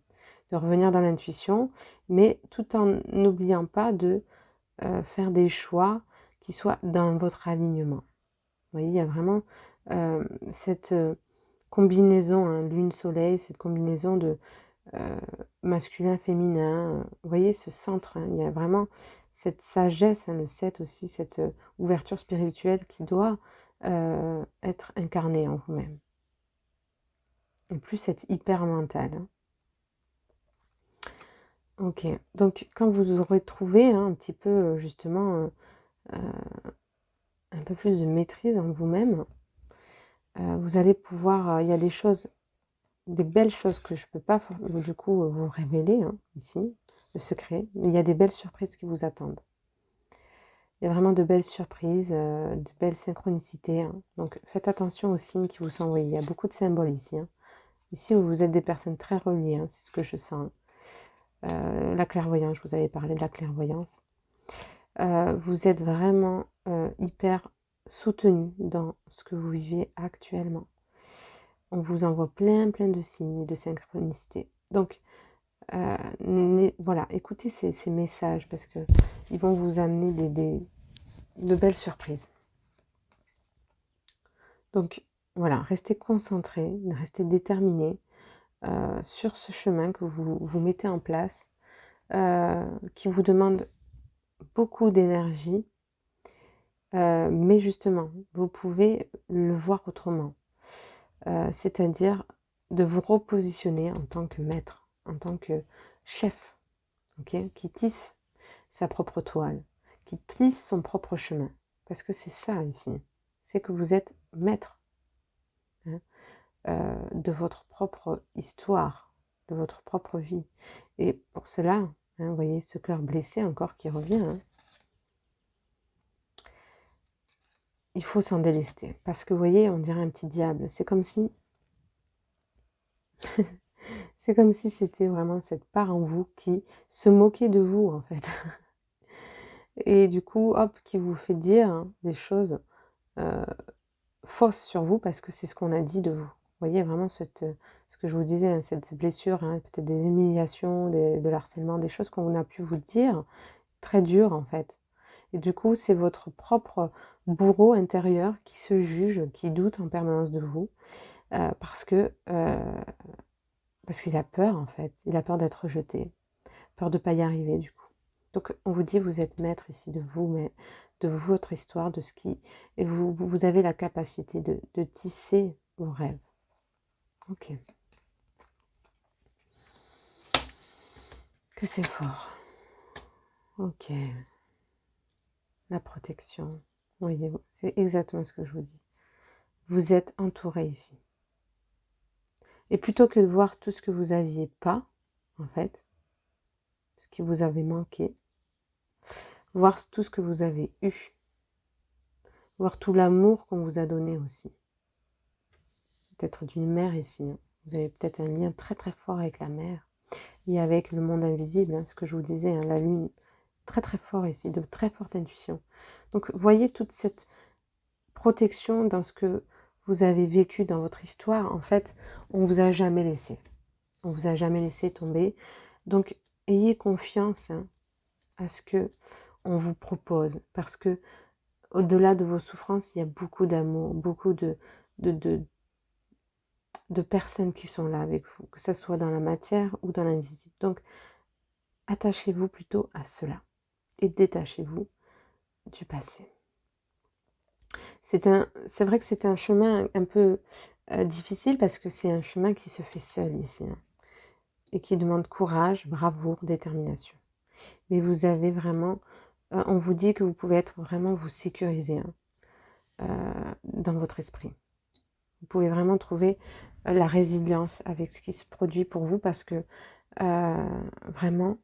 De revenir dans l'intuition, mais tout en n'oubliant pas de faire des choix qui soient dans votre alignement. Vous voyez, il y a vraiment cette combinaison, hein, lune-soleil, cette combinaison de masculin-féminin. Vous voyez ce centre, hein, il y a vraiment cette sagesse, hein, le 7 aussi, cette ouverture spirituelle qui doit être incarnée en vous-même. Et plus cette hyper mental. Hein. Ok, donc quand vous aurez trouvé un petit peu justement un peu plus de maîtrise en vous-même, vous allez pouvoir, il y a des choses, des belles choses que je ne peux pas du coup vous révéler hein, ici, le secret, mais il y a des belles surprises qui vous attendent. Il y a vraiment de belles surprises, de belles synchronicités. Hein. Donc faites attention aux signes qui vous sont envoyés. Il y a beaucoup de symboles ici. Hein. Ici, vous êtes des personnes très reliées, hein, c'est ce que je sens. La clairvoyance, je vous avais parlé de la clairvoyance. Vous êtes vraiment hyper soutenu dans ce que vous vivez actuellement. On vous envoie plein de signes de synchronicité. Donc, voilà, écoutez ces messages parce que ils vont vous amener de belles surprises. Donc, voilà, restez concentrés, restez déterminés sur ce chemin que vous mettez en place, qui vous demande beaucoup d'énergie, mais justement, vous pouvez le voir autrement. C'est-à-dire de vous repositionner en tant que maître, en tant que chef, okay, qui tisse sa propre toile, qui tisse son propre chemin. Parce que c'est ça ici, c'est que vous êtes maître hein, de votre propre histoire, de votre propre vie. Et pour cela, hein, vous voyez ce cœur blessé encore qui revient, hein, il faut s'en délester. Parce que vous voyez, on dirait un petit diable. C'est comme si c'est comme si c'était vraiment cette part en vous qui se moquait de vous, en fait. Et du coup, hop, qui vous fait dire hein, des choses fausses sur vous parce que c'est ce qu'on a dit de vous. Vous voyez vraiment ce que je vous disais, hein, cette blessure, hein, peut-être des humiliations, de l'harcèlement, des choses qu'on a pu vous dire, très dures en fait. Et du coup, c'est votre propre bourreau intérieur qui se juge, qui doute en permanence de vous, parce qu'il a peur en fait, il a peur d'être rejeté, peur de ne pas y arriver du coup. Donc on vous dit, vous êtes maître ici de vous, mais de votre histoire, de ce qui... Et vous avez la capacité de tisser vos rêves. Ok. Que c'est fort. Ok. La protection. Voyez-vous, c'est exactement ce que je vous dis. vous êtes entouré ici. Et plutôt que de voir tout ce que vous n'aviez pas, en fait, ce qui vous avait manqué, voir tout ce que vous avez eu, voir tout l'amour qu'on vous a donné aussi. Peut-être d'une mère ici. Hein. Vous avez peut-être un lien très très fort avec la mère et avec le monde invisible, hein, ce que je vous disais, hein, la lune, très très fort ici, de très forte intuition. Donc voyez toute cette protection dans ce que vous avez vécu dans votre histoire. En fait, on ne vous a jamais laissé. On ne vous a jamais laissé tomber. Donc ayez confiance hein, à ce que on vous propose, parce que au-delà de vos souffrances, il y a beaucoup d'amour, beaucoup de personnes qui sont là avec vous, que ce soit dans la matière ou dans l'invisible. Donc, attachez-vous plutôt à cela et détachez-vous du passé. C'est vrai que c'est un chemin un peu difficile parce que c'est un chemin qui se fait seul ici hein, et qui demande courage, bravoure, détermination. Mais vous avez vraiment, on vous dit que vous pouvez être vraiment vous sécuriser hein, dans votre esprit. Vous pouvez vraiment trouver la résilience avec ce qui se produit pour vous parce que vraiment,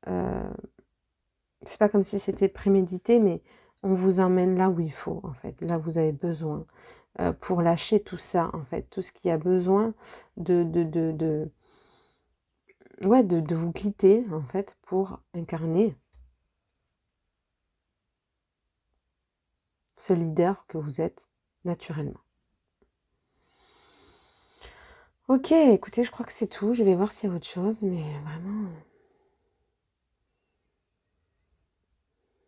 c'est pas comme si c'était prémédité, mais on vous emmène là où il faut, en fait, là où vous avez besoin, pour lâcher tout ça, en fait, tout ce qui a besoin ouais, de vous quitter, en fait, pour incarner ce leader que vous êtes naturellement. Ok, écoutez, je crois que c'est tout. Je vais voir s'il y a autre chose, mais vraiment...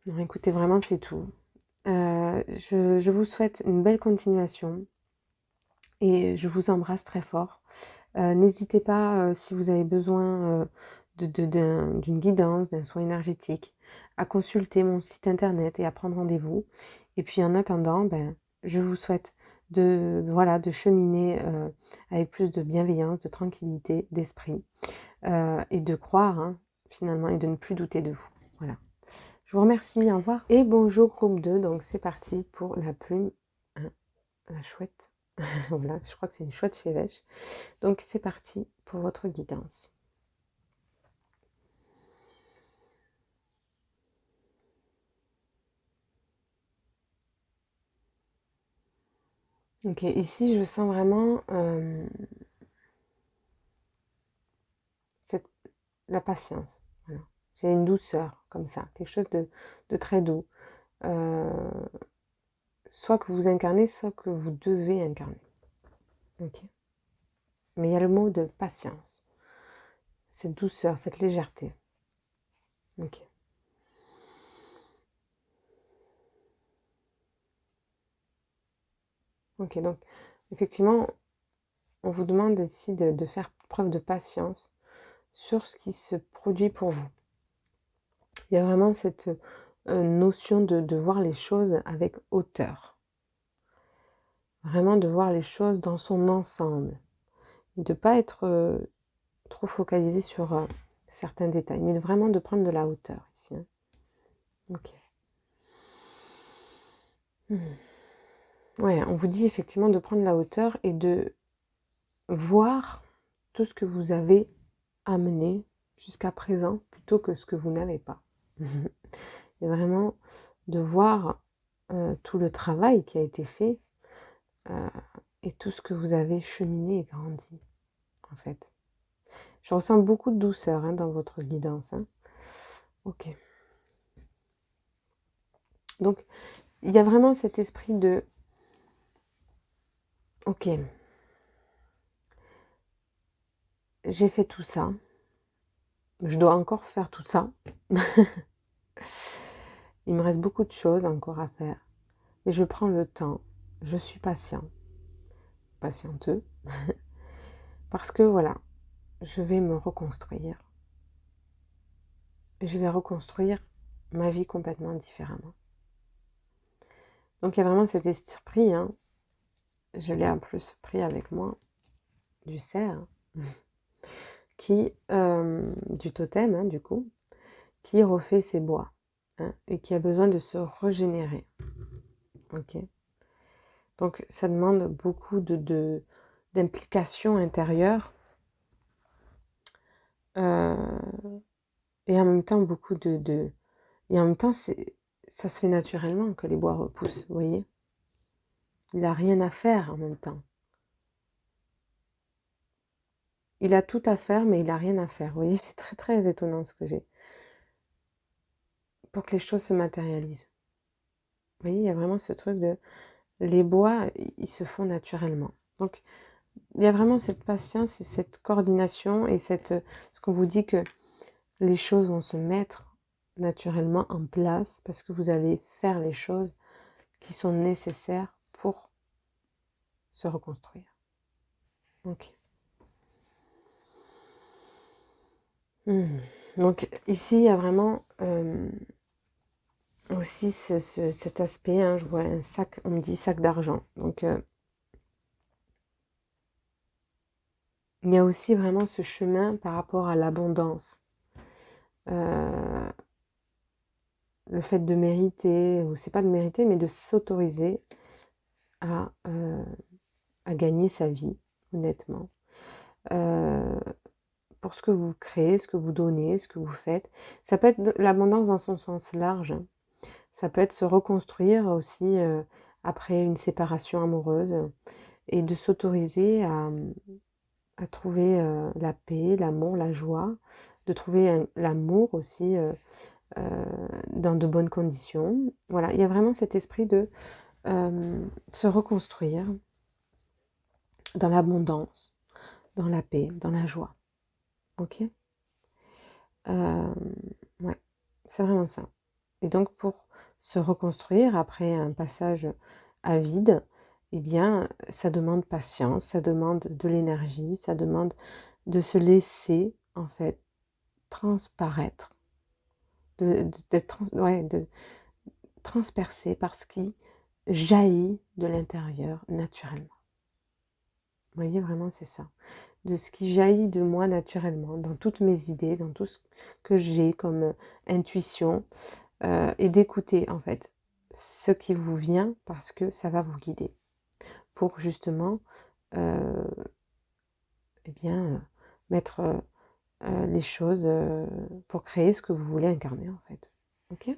Non, écoutez, vraiment, c'est tout. Je vous souhaite une belle continuation et je vous embrasse très fort. N'hésitez pas, si vous avez besoin d'une guidance, d'un soin énergétique, à consulter mon site internet et à prendre rendez-vous. Et puis en attendant, ben, je vous souhaite de cheminer avec plus de bienveillance, de tranquillité, d'esprit et de croire hein, finalement et de ne plus douter de vous. Voilà. Je vous remercie, au revoir. Et bonjour groupe 2, donc c'est parti pour la plume, hein, la chouette. Voilà, je crois que c'est une chouette chez Vèche. Donc c'est parti pour votre guidance. Ok, ici je sens vraiment la patience. Voilà. J'ai une douceur comme ça, quelque chose de très doux. Soit que vous incarnez, soit que vous devez incarner. Ok. Mais il y a le mot de patience, cette douceur, cette légèreté. Ok. Ok, donc effectivement, on vous demande ici de faire preuve de patience sur ce qui se produit pour vous. Il y a vraiment cette notion de voir les choses avec hauteur. Vraiment de voir les choses dans son ensemble. De ne pas être trop focalisé sur certains détails, mais vraiment de prendre de la hauteur ici. Hein. Ok. Ouais, on vous dit effectivement de prendre la hauteur et de voir tout ce que vous avez amené jusqu'à présent plutôt que ce que vous n'avez pas. Et vraiment de voir tout le travail qui a été fait et tout ce que vous avez cheminé et grandi, en fait. Je ressens beaucoup de douceur hein, dans votre guidance. Hein. Ok. Donc, il y a vraiment cet esprit de... Ok. J'ai fait tout ça. Je dois encore faire tout ça. Il me reste beaucoup de choses encore à faire. Mais je prends le temps. Je suis patient. Patienteux. Parce que voilà, je vais me reconstruire. Et je vais reconstruire ma vie complètement différemment. Donc il y a vraiment cet esprit, hein, je l'ai en plus pris avec moi, du cerf, qui, du totem hein, du coup, qui refait ses bois hein, et qui a besoin de se régénérer. Ok. Donc, ça demande beaucoup d'implication intérieure et en même temps beaucoup Et en même temps, ça se fait naturellement que les bois repoussent, vous voyez. Il n'a rien à faire en même temps. Il a tout à faire, mais il n'a rien à faire. Vous voyez, c'est très très étonnant ce que j'ai. Pour que les choses se matérialisent. Vous voyez, il y a vraiment ce truc de... Les bois, ils se font naturellement. Donc, il y a vraiment cette patience et cette coordination et ce qu'on vous dit que les choses vont se mettre naturellement en place parce que vous allez faire les choses qui sont nécessaires pour se reconstruire. Ok. Donc ici, il y a vraiment aussi cet aspect, hein, je vois un sac, on me dit sac d'argent. Donc il y a aussi vraiment ce chemin par rapport à l'abondance. Le fait de mériter, ou c'est pas de mériter, mais de s'autoriser à gagner sa vie, honnêtement. Pour ce que vous créez, ce que vous donnez, ce que vous faites. Ça peut être l'abondance dans son sens large. Ça peut être se reconstruire aussi après une séparation amoureuse et de s'autoriser à trouver la paix, l'amour, la joie, de trouver l'amour aussi dans de bonnes conditions. Voilà, il y a vraiment cet esprit de se reconstruire dans l'abondance, dans la paix, dans la joie. Ok. Ouais, c'est vraiment ça. Et donc pour se reconstruire après un passage à vide, eh bien, ça demande patience, ça demande de l'énergie, ça demande de se laisser en fait transparaître, de transpercer par ce qui jaillit de l'intérieur naturellement. Vous voyez, vraiment, c'est ça. De ce qui jaillit de moi naturellement, dans toutes mes idées, dans tout ce que j'ai comme intuition, et d'écouter en fait ce qui vous vient parce que ça va vous guider pour justement eh bien, mettre les choses pour créer ce que vous voulez incarner en fait. Ok.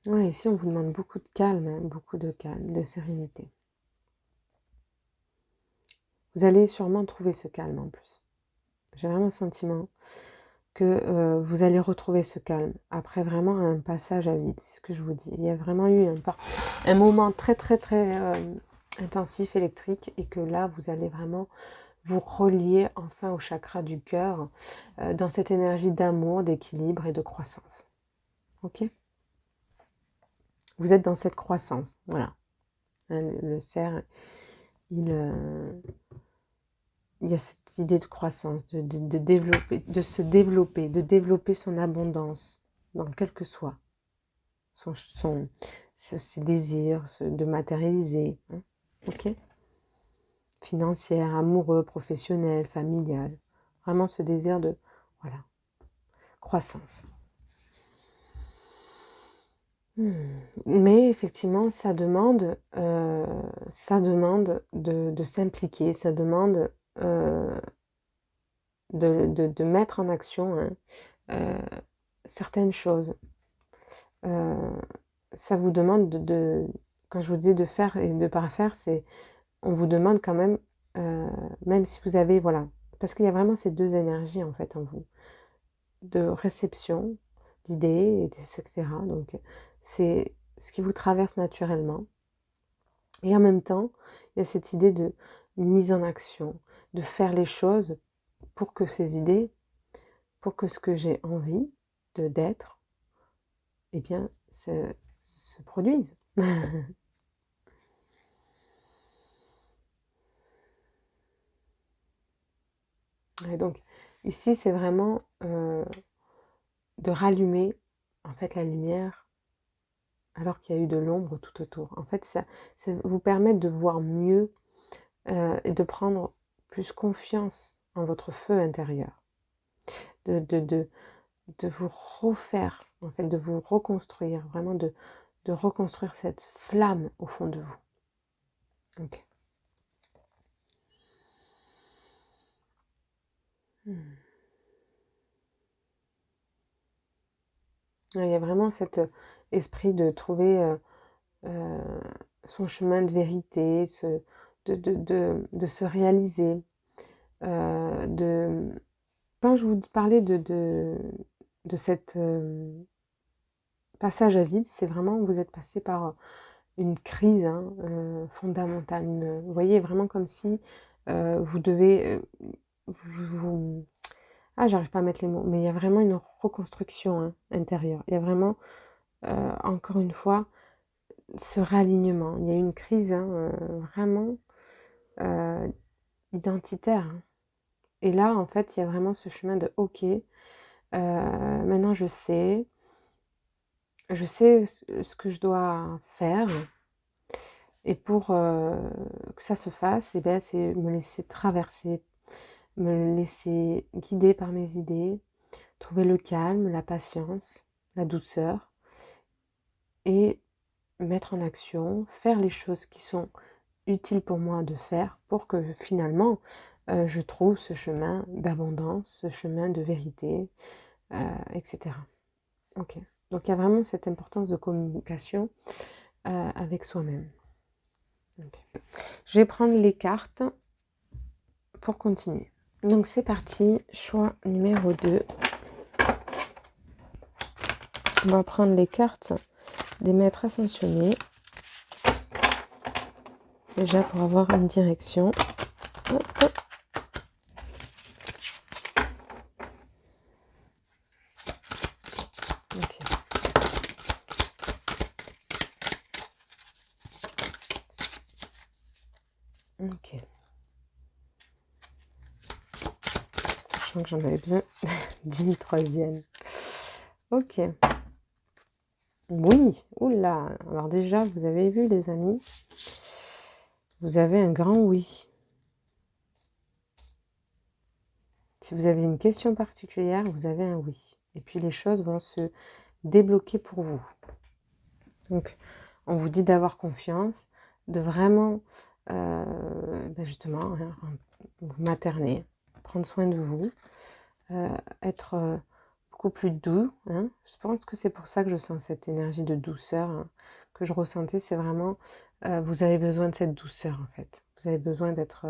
Ouais, ici on vous demande beaucoup de calme, hein, beaucoup de calme, de sérénité. Vous allez sûrement trouver ce calme en plus. J'ai vraiment le sentiment que vous allez retrouver ce calme après vraiment un passage à vide, c'est ce que je vous dis. Il y a vraiment eu un moment très très très intensif électrique et que là vous allez vraiment vous relier enfin au chakra du cœur dans cette énergie d'amour, d'équilibre et de croissance. Ok. Vous êtes dans cette croissance, voilà. Hein, le cerf, il y a cette idée de croissance, de développer, de se développer, de développer son abondance, dans quel que soit ses désirs, de matérialiser, hein, ok, financière, amoureux, professionnel, familial, vraiment ce désir de, voilà, croissance. Mais effectivement, ça demande de s'impliquer, ça demande de mettre en action hein, certaines choses. Ça vous demande quand je vous dis de faire et de ne pas faire, c'est on vous demande quand même, même si vous avez, voilà, parce qu'il y a vraiment ces deux énergies en fait en vous, de réception d'idées, etc. Donc c'est ce qui vous traverse naturellement. Et en même temps, il y a cette idée de mise en action, de faire les choses pour que ces idées, pour que ce que j'ai envie d'être, eh bien, se produise. Et donc, ici, c'est vraiment de rallumer, en fait, la lumière alors qu'il y a eu de l'ombre tout autour. En fait, ça vous permet de voir mieux et de prendre plus confiance en votre feu intérieur. De vous refaire en fait, de vous reconstruire, vraiment de reconstruire cette flamme au fond de vous. Ok. Il y a vraiment cet esprit de trouver son chemin de vérité, de se réaliser. Quand je vous parlais de cette passage à vide, c'est vraiment vous êtes passé par une crise fondamentale. Vous voyez, vraiment comme si vous devez... j'arrive pas à mettre les mots, mais il y a vraiment une reconstruction intérieure. Il y a vraiment, encore une fois, ce réalignement. Il y a une crise vraiment identitaire. Et là, en fait, il y a vraiment ce chemin de OK, maintenant je sais ce que je dois faire. Et pour que ça se fasse, eh bien, c'est me laisser traverser, me laisser guider par mes idées, trouver le calme, la patience, la douceur et mettre en action, faire les choses qui sont utiles pour moi de faire pour que finalement je trouve ce chemin d'abondance, ce chemin de vérité, etc. Ok. Donc il y a vraiment cette importance de communication avec soi-même. Okay. Je vais prendre les cartes pour continuer. Donc c'est parti, choix numéro 2. On va prendre les cartes des maîtres ascensionnés. Déjà pour avoir une direction. Hop, hop. Ok. Ok. Je sens que j'en avais besoin d'une troisième. Ok. Oui, oula. Alors déjà, vous avez vu les amis, vous avez un grand oui. Si vous avez une question particulière, vous avez un oui. Et puis les choses vont se débloquer pour vous. Donc, on vous dit d'avoir confiance, de vraiment, justement, vous materner, prendre soin de vous, être beaucoup plus doux. Je pense que c'est pour ça que je sens cette énergie de douceur que je ressentais. C'est vraiment, vous avez besoin de cette douceur en fait. Vous avez besoin d'être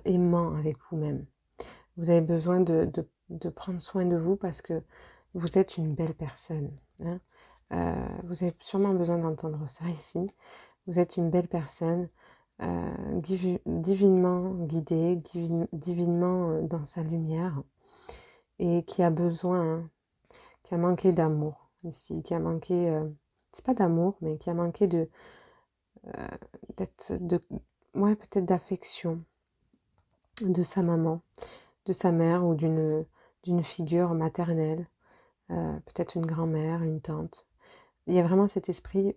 aimant avec vous-même. Vous avez besoin de prendre soin de vous parce que vous êtes une belle personne. Vous avez sûrement besoin d'entendre ça ici. Vous êtes une belle personne, divinement guidée, divinement dans sa lumière et qui a besoin, qui a manqué d'amour ici, qui a manqué, c'est pas d'amour, mais qui a manqué peut-être d'affection de sa maman, de sa mère ou d'une figure maternelle, peut-être une grand-mère, une tante. Il y a vraiment cet esprit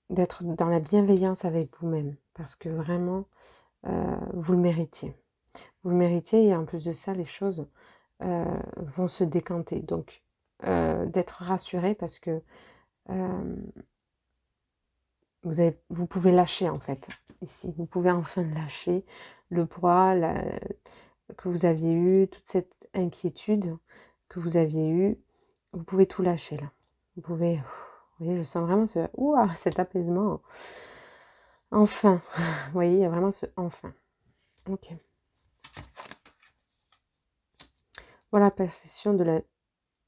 d'être dans la bienveillance avec vous-même parce que vraiment vous le méritez. Vous le méritez et en plus de ça, les choses vont se décanter. Donc d'être rassuré parce que vous pouvez lâcher en fait ici. Vous pouvez enfin lâcher le poids que vous aviez eu, toute cette inquiétude que vous aviez eue. Vous pouvez tout lâcher là. Vous pouvez... Vous voyez, je sens vraiment cet apaisement. Enfin. Vous voyez, il y a vraiment ce enfin. Ok. Voilà, perception de la...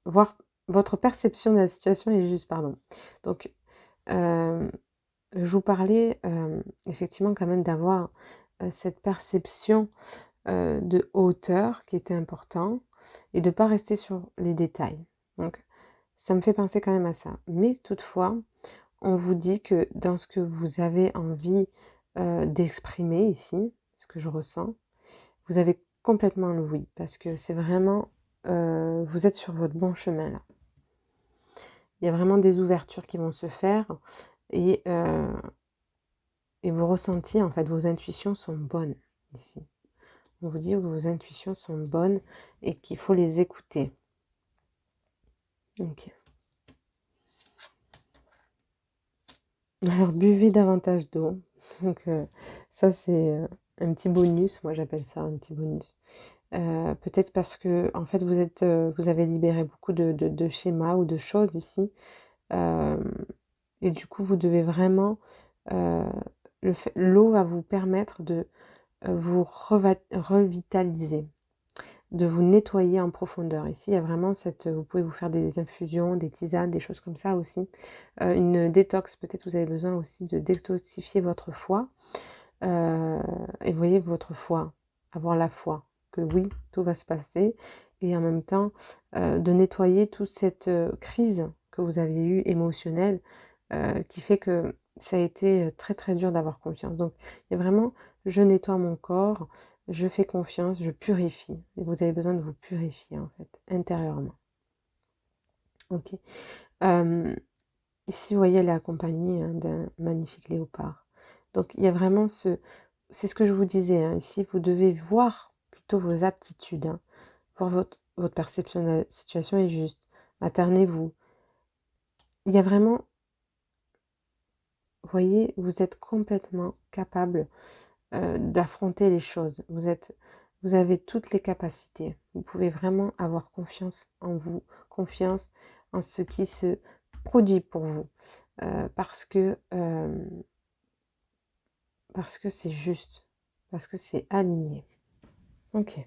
Voir votre perception de la situation est juste, pardon. Donc, je vous parlais effectivement quand même d'avoir cette perception de hauteur qui était important et de ne pas rester sur les détails. Donc, ça me fait penser quand même à ça. Mais toutefois, on vous dit que dans ce que vous avez envie d'exprimer ici, ce que je ressens, vous avez complètement le oui, parce que c'est vraiment, vous êtes sur votre bon chemin là. Il y a vraiment des ouvertures qui vont se faire et vous ressentiez, en fait, vos intuitions sont bonnes ici. On vous dit que vos intuitions sont bonnes et qu'il faut les écouter. Ok. Alors, buvez davantage d'eau. Donc, ça, c'est un petit bonus. Moi, j'appelle ça un petit bonus. Peut-être parce que, en fait, vous avez libéré beaucoup de schémas ou de choses ici. Euh, et du coup, vous devez vraiment... euh, l'eau va vous permettre de vous revitaliser, de vous nettoyer en profondeur. Ici, il y a vraiment vous pouvez vous faire des infusions, des tisanes, des choses comme ça aussi. Une détox, peut-être vous avez besoin aussi de détoxifier votre foie. Et vous voyez, votre foi, avoir la foi, que oui, tout va se passer. Et en même temps, de nettoyer toute cette crise que vous avez eue émotionnelle, qui fait que ça a été très très dur d'avoir confiance. Donc, il y a vraiment, je nettoie mon corps, je fais confiance, je purifie. Et vous avez besoin de vous purifier, en fait, intérieurement. Ok. Ici, vous voyez, elle est accompagnée d'un magnifique léopard. Donc, il y a vraiment c'est ce que je vous disais, hein. Ici, vous devez voir plutôt vos aptitudes, hein. Voir votre perception de la situation est juste. Maternez-vous. Il y a vraiment, vous voyez, vous êtes complètement capable d'affronter les choses. Vous avez toutes les capacités. Vous pouvez vraiment avoir confiance en vous, confiance en ce qui se produit pour vous. Parce que c'est juste, parce que c'est aligné. Ok.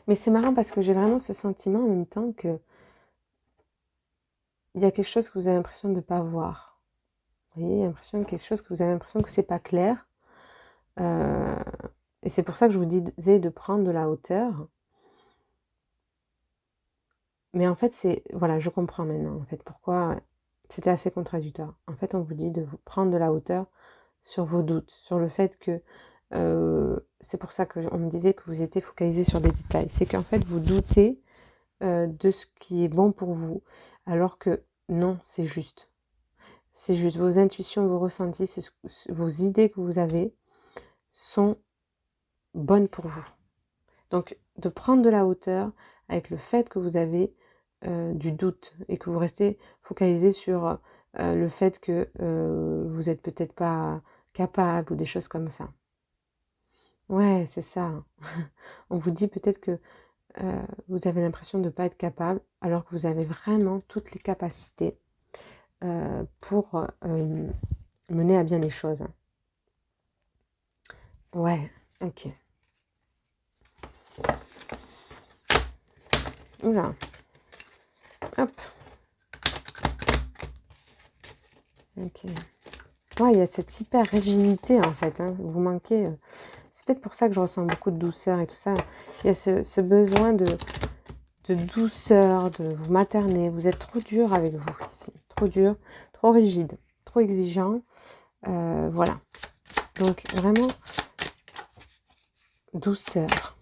Mais c'est marrant parce que j'ai vraiment ce sentiment en même temps que il y a quelque chose que vous avez l'impression de ne pas voir. Vous voyez, il y a l'impression de quelque chose que vous avez l'impression que c'est pas clair. Euh, et c'est pour ça que je vous disais de prendre de la hauteur. Mais en fait, voilà, je comprends maintenant en fait pourquoi c'était assez contradictoire. En fait, on vous dit de vous prendre de la hauteur sur vos doutes, sur le fait que c'est pour ça qu'on me disait que vous étiez focalisé sur des détails. C'est qu'en fait, vous doutez de ce qui est bon pour vous, alors que non, c'est juste. C'est juste vos intuitions, vos ressentis, vos idées que vous avez sont bonnes pour vous. Donc, de prendre de la hauteur avec le fait que vous avez du doute et que vous restez focalisé sur le fait que vous n'êtes peut-être pas capable ou des choses comme ça. Ouais, c'est ça. On vous dit peut-être que vous avez l'impression de ne pas être capable alors que vous avez vraiment toutes les capacités pour mener à bien les choses. Ouais, ok. Oula. Hop. Ok. Ouais, il y a cette hyper rigidité en fait. Hein. Vous manquez. C'est peut-être pour ça que je ressens beaucoup de douceur et tout ça. Il y a ce besoin de douceur, de vous materner. Vous êtes trop dur avec vous ici. Trop dur, trop rigide, trop exigeant. Voilà. Donc vraiment douceur.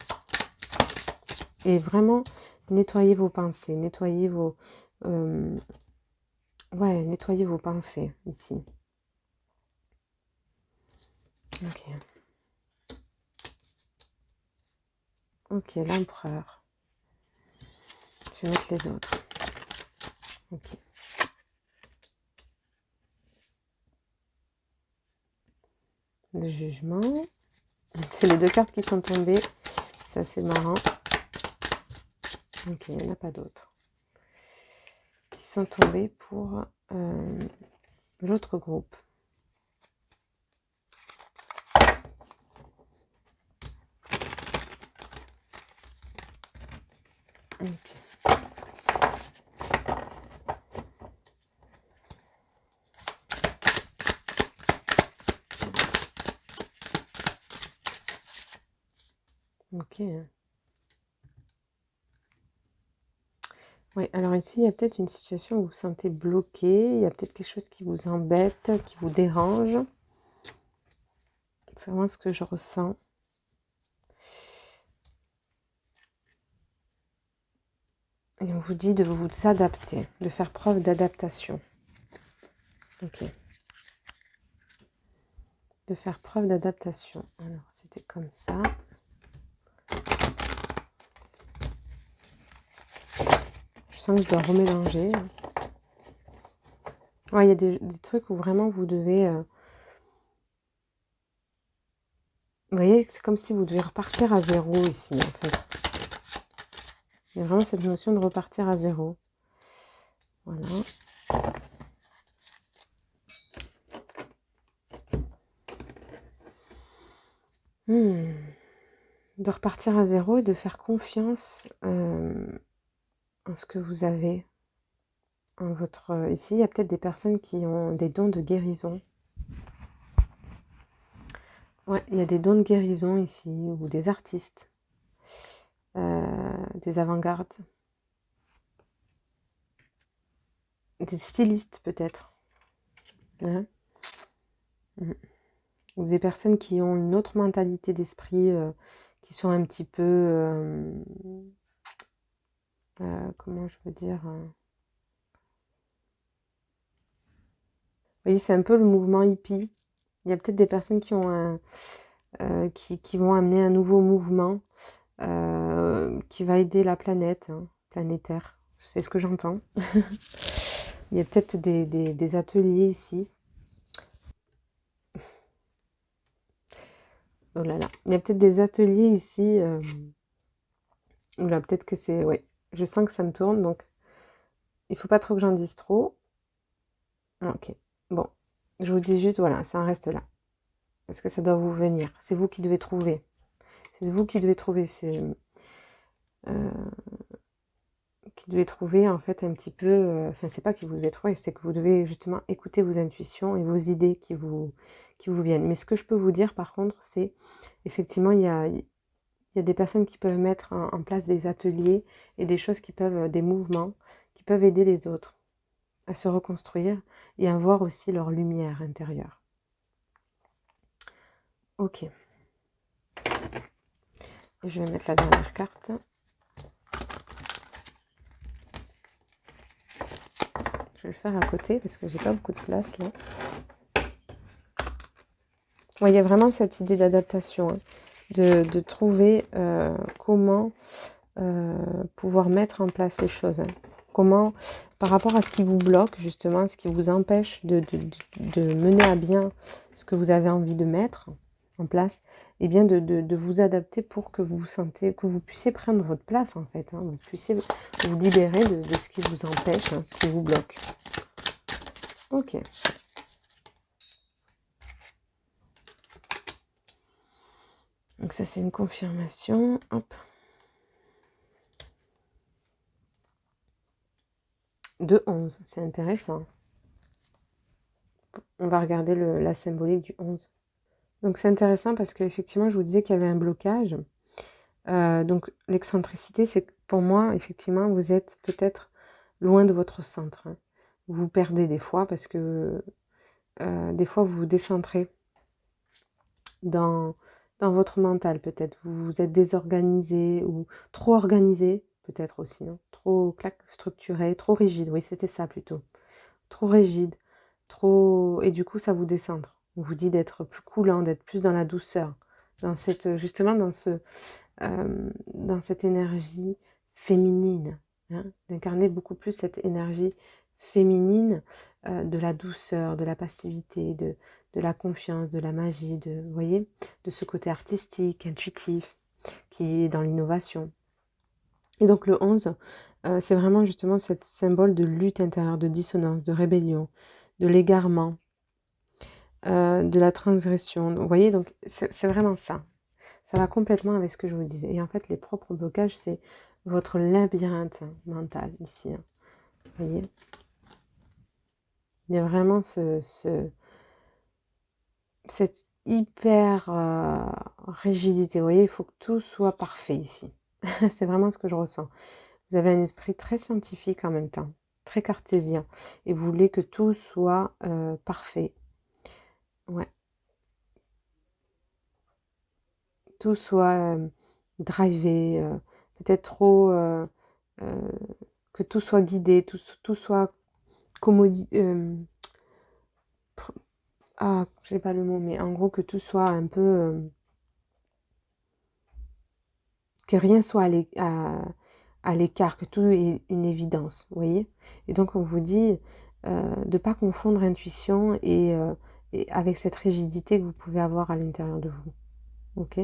Et vraiment nettoyez vos pensées. Nettoyez nettoyez vos pensées ici. Ok. Ok, l'empereur. Je vais mettre les autres. Ok. Le jugement. C'est les deux cartes qui sont tombées. C'est assez marrant. Ok, il n'y en a pas d'autres. Qui sont tombées pour l'autre groupe. Ok. Ok. Oui, alors ici, il y a peut-être une situation où vous vous sentez bloqué, il y a peut-être quelque chose qui vous embête, qui vous dérange. C'est vraiment ce que je ressens. Et on vous dit de vous adapter, de faire preuve d'adaptation. Ok. De faire preuve d'adaptation. Alors, c'était comme ça. sens que je dois remélanger. Ouais, il y a des trucs où vraiment vous devez... vous voyez, c'est comme si vous devez repartir à zéro ici, en fait. Il y a vraiment cette notion de repartir à zéro. Voilà. De repartir à zéro et de faire confiance en ce que vous avez. En votre... Ici, il y a peut-être des personnes qui ont des dons de guérison. Ouais, il y a des dons de guérison ici, ou des artistes, des avant-gardes, des stylistes peut-être. Hein. Ou des personnes qui ont une autre mentalité d'esprit, qui sont un petit peu... comment je veux dire vous voyez, c'est un peu le mouvement hippie. Il y a peut-être des personnes qui ont qui vont amener un nouveau mouvement qui va aider la planète, hein, planétaire. C'est ce que j'entends. Il y a peut-être des ateliers ici. Oh là là. Il y a peut-être des ateliers ici. Oula, peut-être que c'est... Ouais, je sens que ça me tourne, donc il faut pas trop que j'en dise trop. Ok. Bon. Je vous dis juste, voilà, ça en reste là. Parce que ça doit vous venir. C'est vous qui devez trouver. C'est vous qui devez trouver qui devez trouver en fait un petit peu... Enfin, c'est pas que vous devez trouver, c'est que vous devez justement écouter vos intuitions et vos idées qui vous viennent. Mais ce que je peux vous dire par contre, c'est effectivement, il y a des personnes qui peuvent mettre en place des ateliers et des choses qui peuvent, des mouvements qui peuvent aider les autres à se reconstruire et à voir aussi leur lumière intérieure. Ok. Et je vais mettre la dernière carte. Je vais le faire à côté parce que j'ai pas beaucoup de place là. Ouais, il y a vraiment cette idée d'adaptation, hein, de trouver comment pouvoir mettre en place les choses. Hein. Comment, par rapport à ce qui vous bloque, justement, ce qui vous empêche de mener à bien ce que vous avez envie de mettre en place, et bien de vous adapter pour que vous sentez, que vous puissiez prendre votre place, en fait. Hein, vous puissiez vous libérer de ce qui vous empêche, hein, ce qui vous bloque. Ok. Donc ça, c'est une confirmation. Hop. De 11, c'est intéressant. On va regarder la symbolique du 11. Donc c'est intéressant parce qu'effectivement, je vous disais qu'il y avait un blocage. Donc l'excentricité, c'est que pour moi, effectivement, vous êtes peut-être loin de votre centre. Hein. Vous vous perdez des fois parce que des fois, vous vous décentrez dans votre mental peut-être. Vous êtes désorganisé ou trop organisé peut-être aussi. Hein. Trop structuré, trop rigide. Oui, c'était ça plutôt. Trop rigide, trop... Et du coup, ça vous décentre. On vous dit d'être plus coulant, d'être plus dans la douceur, dans cette, justement dans cette énergie féminine, hein, d'incarner beaucoup plus cette énergie féminine de la douceur, de la passivité, de la confiance, de la magie, vous voyez, de ce côté artistique, intuitif, qui est dans l'innovation. Et donc le 11, c'est vraiment justement ce symbole de lutte intérieure, de dissonance, de rébellion, de l'égarement, de la transgression. Donc, vous voyez, donc c'est vraiment ça. Ça va complètement avec ce que je vous disais. Et en fait, les propres blocages, c'est votre labyrinthe mental ici. Hein. Vous voyez, il y a vraiment cette hyper rigidité. Vous voyez, il faut que tout soit parfait ici. C'est vraiment ce que je ressens. Vous avez un esprit très scientifique en même temps, très cartésien. Et vous voulez que tout soit parfait. Ouais. Tout soit drivé, peut-être trop... que tout soit guidé, tout soit ah, je n'ai pas le mot, mais en gros que tout soit un peu... que rien soit à l'écart, que tout est une évidence, vous voyez. Et donc on vous dit de ne pas confondre intuition et avec cette rigidité que vous pouvez avoir à l'intérieur de vous, ok?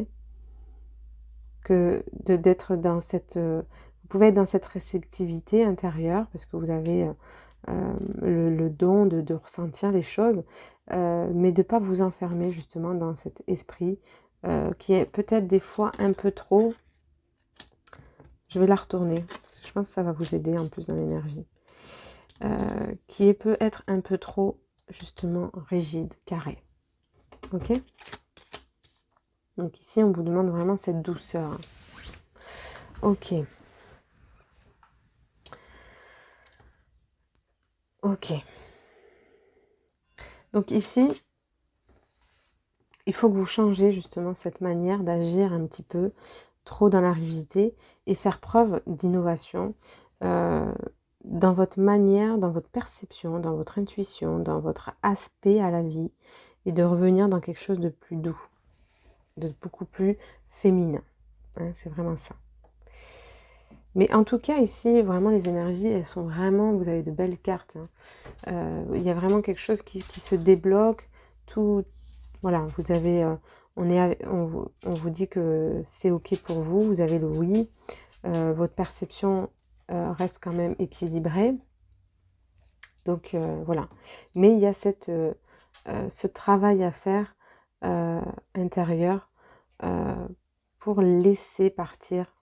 Que d'être dans cette... vous pouvez être dans cette réceptivité intérieure parce que vous avez le don de ressentir les choses, mais de ne pas vous enfermer justement dans cet esprit qui est peut-être des fois un peu trop... Je vais la retourner, parce que je pense que ça va vous aider en plus dans l'énergie. Peut être un peu trop, justement, rigide, carré. Ok? Donc ici, on vous demande vraiment cette douceur. Ok. Ok. Donc ici, il faut que vous changez justement cette manière d'agir un petit peu trop dans la rigidité et faire preuve d'innovation dans votre manière, dans votre perception, dans votre intuition, dans votre aspect à la vie et de revenir dans quelque chose de plus doux, de beaucoup plus féminin. Hein, c'est vraiment ça. Mais en tout cas, ici, vraiment, les énergies, elles sont vraiment... Vous avez de belles cartes. Hein. Il y a vraiment quelque chose qui se débloque. Tout... Voilà, vous avez... on vous dit que c'est OK pour vous. Vous avez le oui. Votre perception reste quand même équilibrée. Donc, voilà. Mais il y a ce travail à faire intérieur pour laisser partir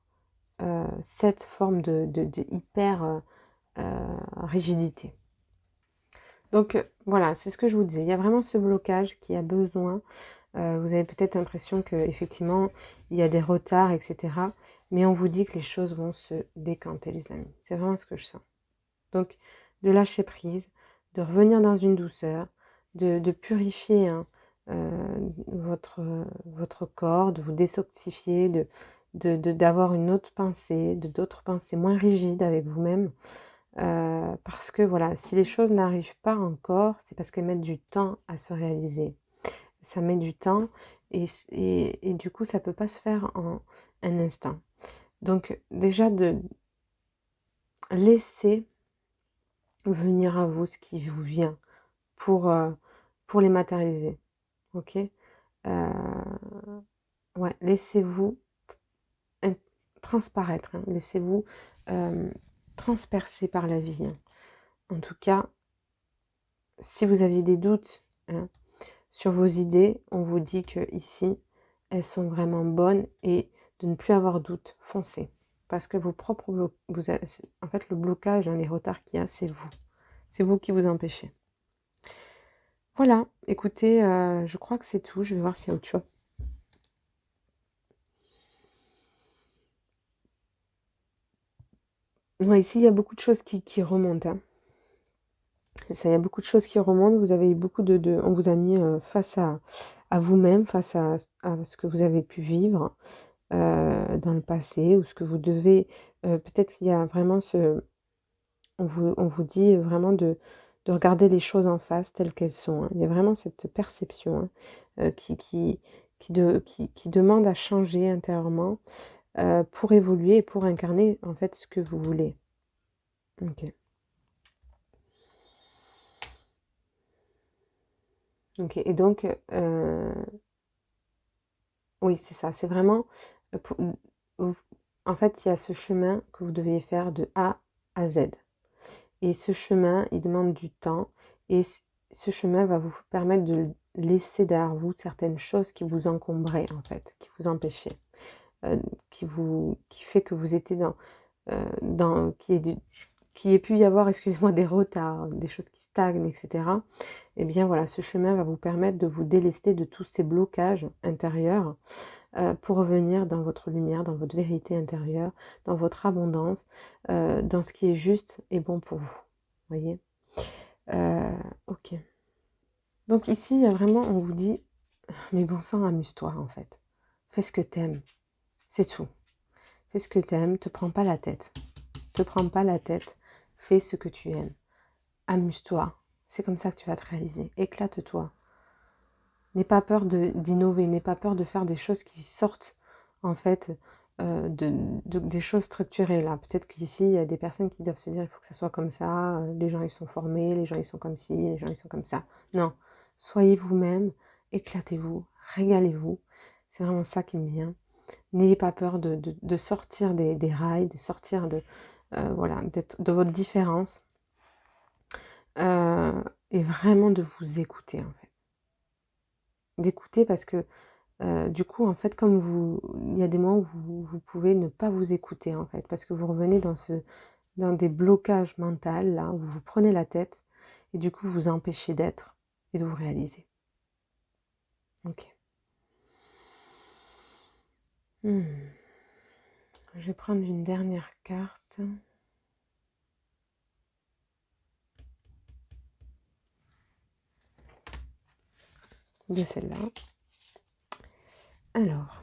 cette forme de hyper rigidité. Donc voilà, c'est ce que je vous disais. Il y a vraiment ce blocage qui a besoin. Vous avez peut-être l'impression qu'effectivement, il y a des retards, etc. Mais on vous dit que les choses vont se décanter, les amis. C'est vraiment ce que je sens. Donc, de lâcher prise, de revenir dans une douceur, de purifier hein, votre corps, de vous détoxifier, d'avoir une autre pensée, d'autres pensées moins rigides avec vous-même. Parce que voilà, si les choses n'arrivent pas encore, c'est parce qu'elles mettent du temps à se réaliser. Ça met du temps et du coup, ça ne peut pas se faire en un instant. Donc déjà, de laisser venir à vous ce qui vous vient pour les matérialiser. Ok ouais, laissez-vous transparaître, hein. Laissez-vous transpercer par la vie. Hein. En tout cas, si vous aviez des doutes hein, sur vos idées, on vous dit que ici, elles sont vraiment bonnes et de ne plus avoir doute, foncez. Parce que vos propres en fait, le blocage, hein, les retards qu'il y a, c'est vous. C'est vous qui vous empêchez. Voilà, écoutez, je crois que c'est tout. Je vais voir s'il y a autre chose. Ouais, ici, il y a beaucoup de choses qui remontent. Hein. Ça, il y a beaucoup de choses qui remontent. Vous avez eu beaucoup on vous a mis face à vous-même, face à ce que vous avez pu vivre dans le passé ou ce que vous devez. Peut-être qu'il y a vraiment on vous dit vraiment de regarder les choses en face telles qu'elles sont. Hein. Il y a vraiment cette perception hein, qui demande à changer intérieurement pour évoluer et pour incarner en fait ce que vous voulez. Ok. Ok, et donc, oui, c'est ça, c'est vraiment, en fait, il y a ce chemin que vous devez faire de A à Z. Et ce chemin, il demande du temps, et ce chemin va vous permettre de laisser derrière vous certaines choses qui vous encombraient, en fait, qui vous empêchaient, qui fait que vous étiez qui ait pu y avoir, excusez-moi, des retards, des choses qui stagnent, etc. Eh bien voilà, ce chemin va vous permettre de vous délester de tous ces blocages intérieurs pour revenir dans votre lumière, dans votre vérité intérieure, dans votre abondance, dans ce qui est juste et bon pour vous. Voyez ok. Donc ici, il y a vraiment, on vous dit, mais bon sang, amuse-toi en fait. Fais ce que t'aimes. C'est tout. Fais ce que t'aimes, te prends pas la tête. Te prends pas la tête. Fais ce que tu aimes. Amuse-toi. C'est comme ça que tu vas te réaliser. Éclate-toi. N'aie pas peur d'innover. N'aie pas peur de faire des choses qui sortent, en fait, des choses structurées là. Peut-être qu'ici, il y a des personnes qui doivent se dire, il faut que ça soit comme ça, les gens ils sont formés, les gens ils sont comme ci, les gens ils sont comme ça. Non, soyez vous-même, éclatez-vous, régalez-vous. C'est vraiment ça qui me vient. N'ayez pas peur de sortir des rails, de sortir voilà, de votre différence et vraiment de vous écouter en fait. D'écouter parce que du coup, en fait, comme il y a des moments où vous pouvez ne pas vous écouter, en fait, parce que vous revenez dans des blocages mentaux, là, où vous prenez la tête, et du coup, vous empêchez d'être et de vous réaliser. Ok. Je vais prendre une dernière carte. De celle-là. Alors.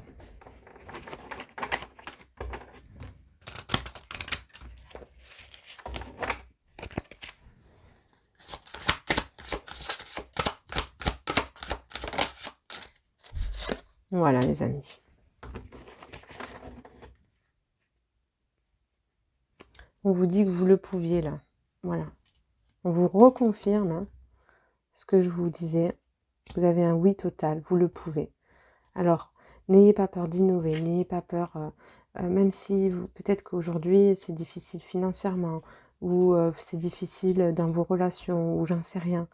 Voilà, les amis. On vous dit que vous le pouviez, là. Voilà. On vous reconfirme hein, ce que je vous disais. Vous avez un oui total, vous le pouvez. Alors, n'ayez pas peur d'innover, n'ayez pas peur, même si peut-être qu'aujourd'hui c'est difficile financièrement, ou c'est difficile dans vos relations, ou j'en sais rien,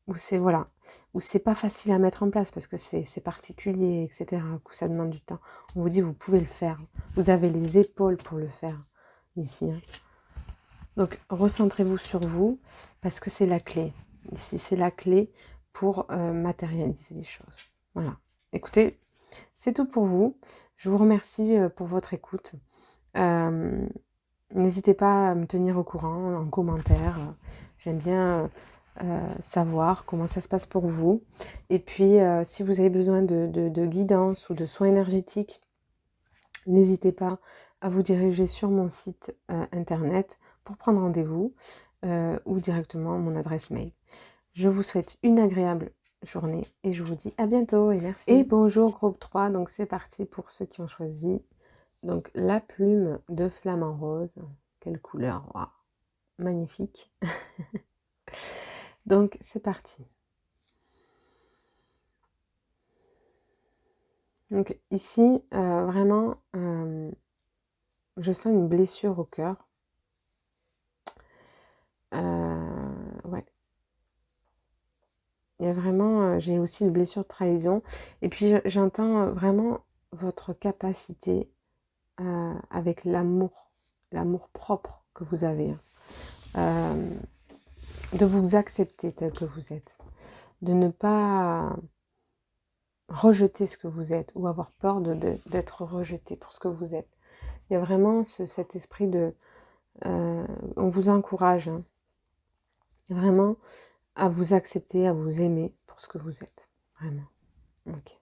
ou c'est voilà, ou c'est pas facile à mettre en place parce que c'est particulier, etc. Que ça demande du temps. On vous dit vous pouvez le faire, vous avez les épaules pour le faire ici. Hein. Donc recentrez-vous sur vous parce que c'est la clé. Ici c'est la clé pour matérialiser les choses. Voilà. Écoutez, c'est tout pour vous. Je vous remercie pour votre écoute. N'hésitez pas à me tenir au courant en commentaire. J'aime bien savoir comment ça se passe pour vous. Et puis, si vous avez besoin de guidance ou de soins énergétiques, n'hésitez pas à vous diriger sur mon site internet pour prendre rendez-vous ou directement mon adresse mail. Je vous souhaite une agréable journée et je vous dis à bientôt et merci. Et bonjour groupe 3, donc c'est parti pour ceux qui ont choisi. Donc la plume de flamant rose, quelle couleur, wow. Magnifique. Donc c'est parti. Donc ici, vraiment, je sens une blessure au cœur. Ouais. Il y a vraiment, j'ai aussi une blessure de trahison. Et puis j'entends vraiment votre capacité avec l'amour propre que vous avez. De vous accepter tel que vous êtes. De ne pas rejeter ce que vous êtes ou avoir peur d'être rejeté pour ce que vous êtes. Il y a vraiment cet esprit de... on vous encourage hein, vraiment à vous accepter, à vous aimer pour ce que vous êtes. Vraiment. Ok.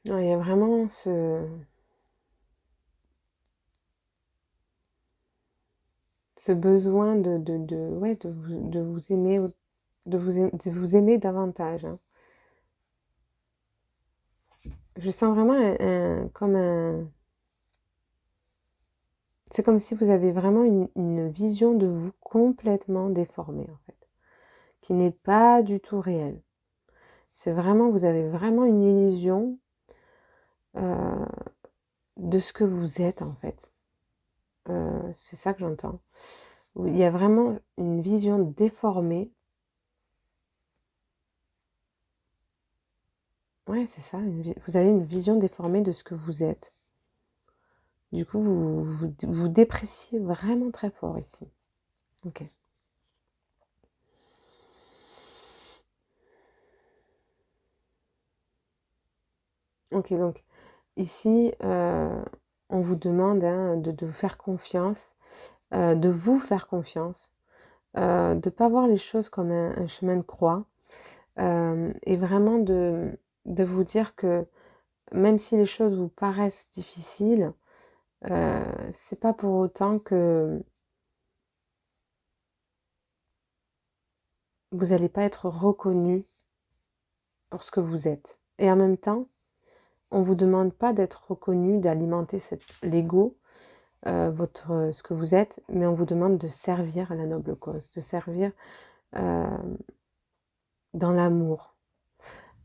Non, il y a vraiment ce besoin ouais, de vous aimer, de vous aimer davantage. Hein. Je sens vraiment comme un... C'est comme si vous avez vraiment une vision de vous complètement déformée, en fait, qui n'est pas du tout réelle. C'est vraiment, vous avez vraiment une illusion de ce que vous êtes, en fait. C'est ça que j'entends. Il y a vraiment une vision déformée. Ouais, c'est ça. Vous avez une vision déformée de ce que vous êtes. Du coup, vous dépréciez vraiment très fort ici. Ok. Ok, donc ici, on vous demande hein, de vous faire confiance, de vous faire confiance, de ne pas voir les choses comme un chemin de croix, et vraiment de vous dire que même si les choses vous paraissent difficiles, c'est pas pour autant que vous n'allez pas être reconnu pour ce que vous êtes. Et en même temps, on ne vous demande pas d'être reconnu, d'alimenter l'ego, ce que vous êtes, mais on vous demande de servir à la noble cause, de servir euh, dans l'amour,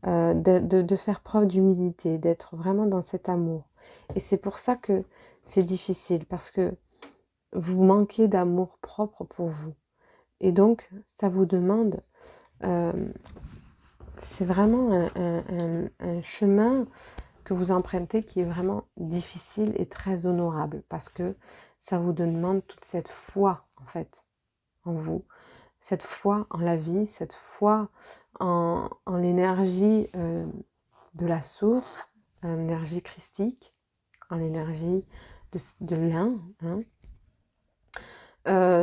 de faire preuve d'humilité, d'être vraiment dans cet amour. Et c'est pour ça que c'est difficile, parce que vous manquez d'amour propre pour vous. Et donc, ça vous demande, euh, c'est vraiment un chemin que vous empruntez qui est vraiment difficile et très honorable, parce que ça vous demande toute cette foi, en fait, en vous, cette foi en la vie, cette foi en l'énergie de la source, en l'énergie christique, en l'énergie de l'un, hein,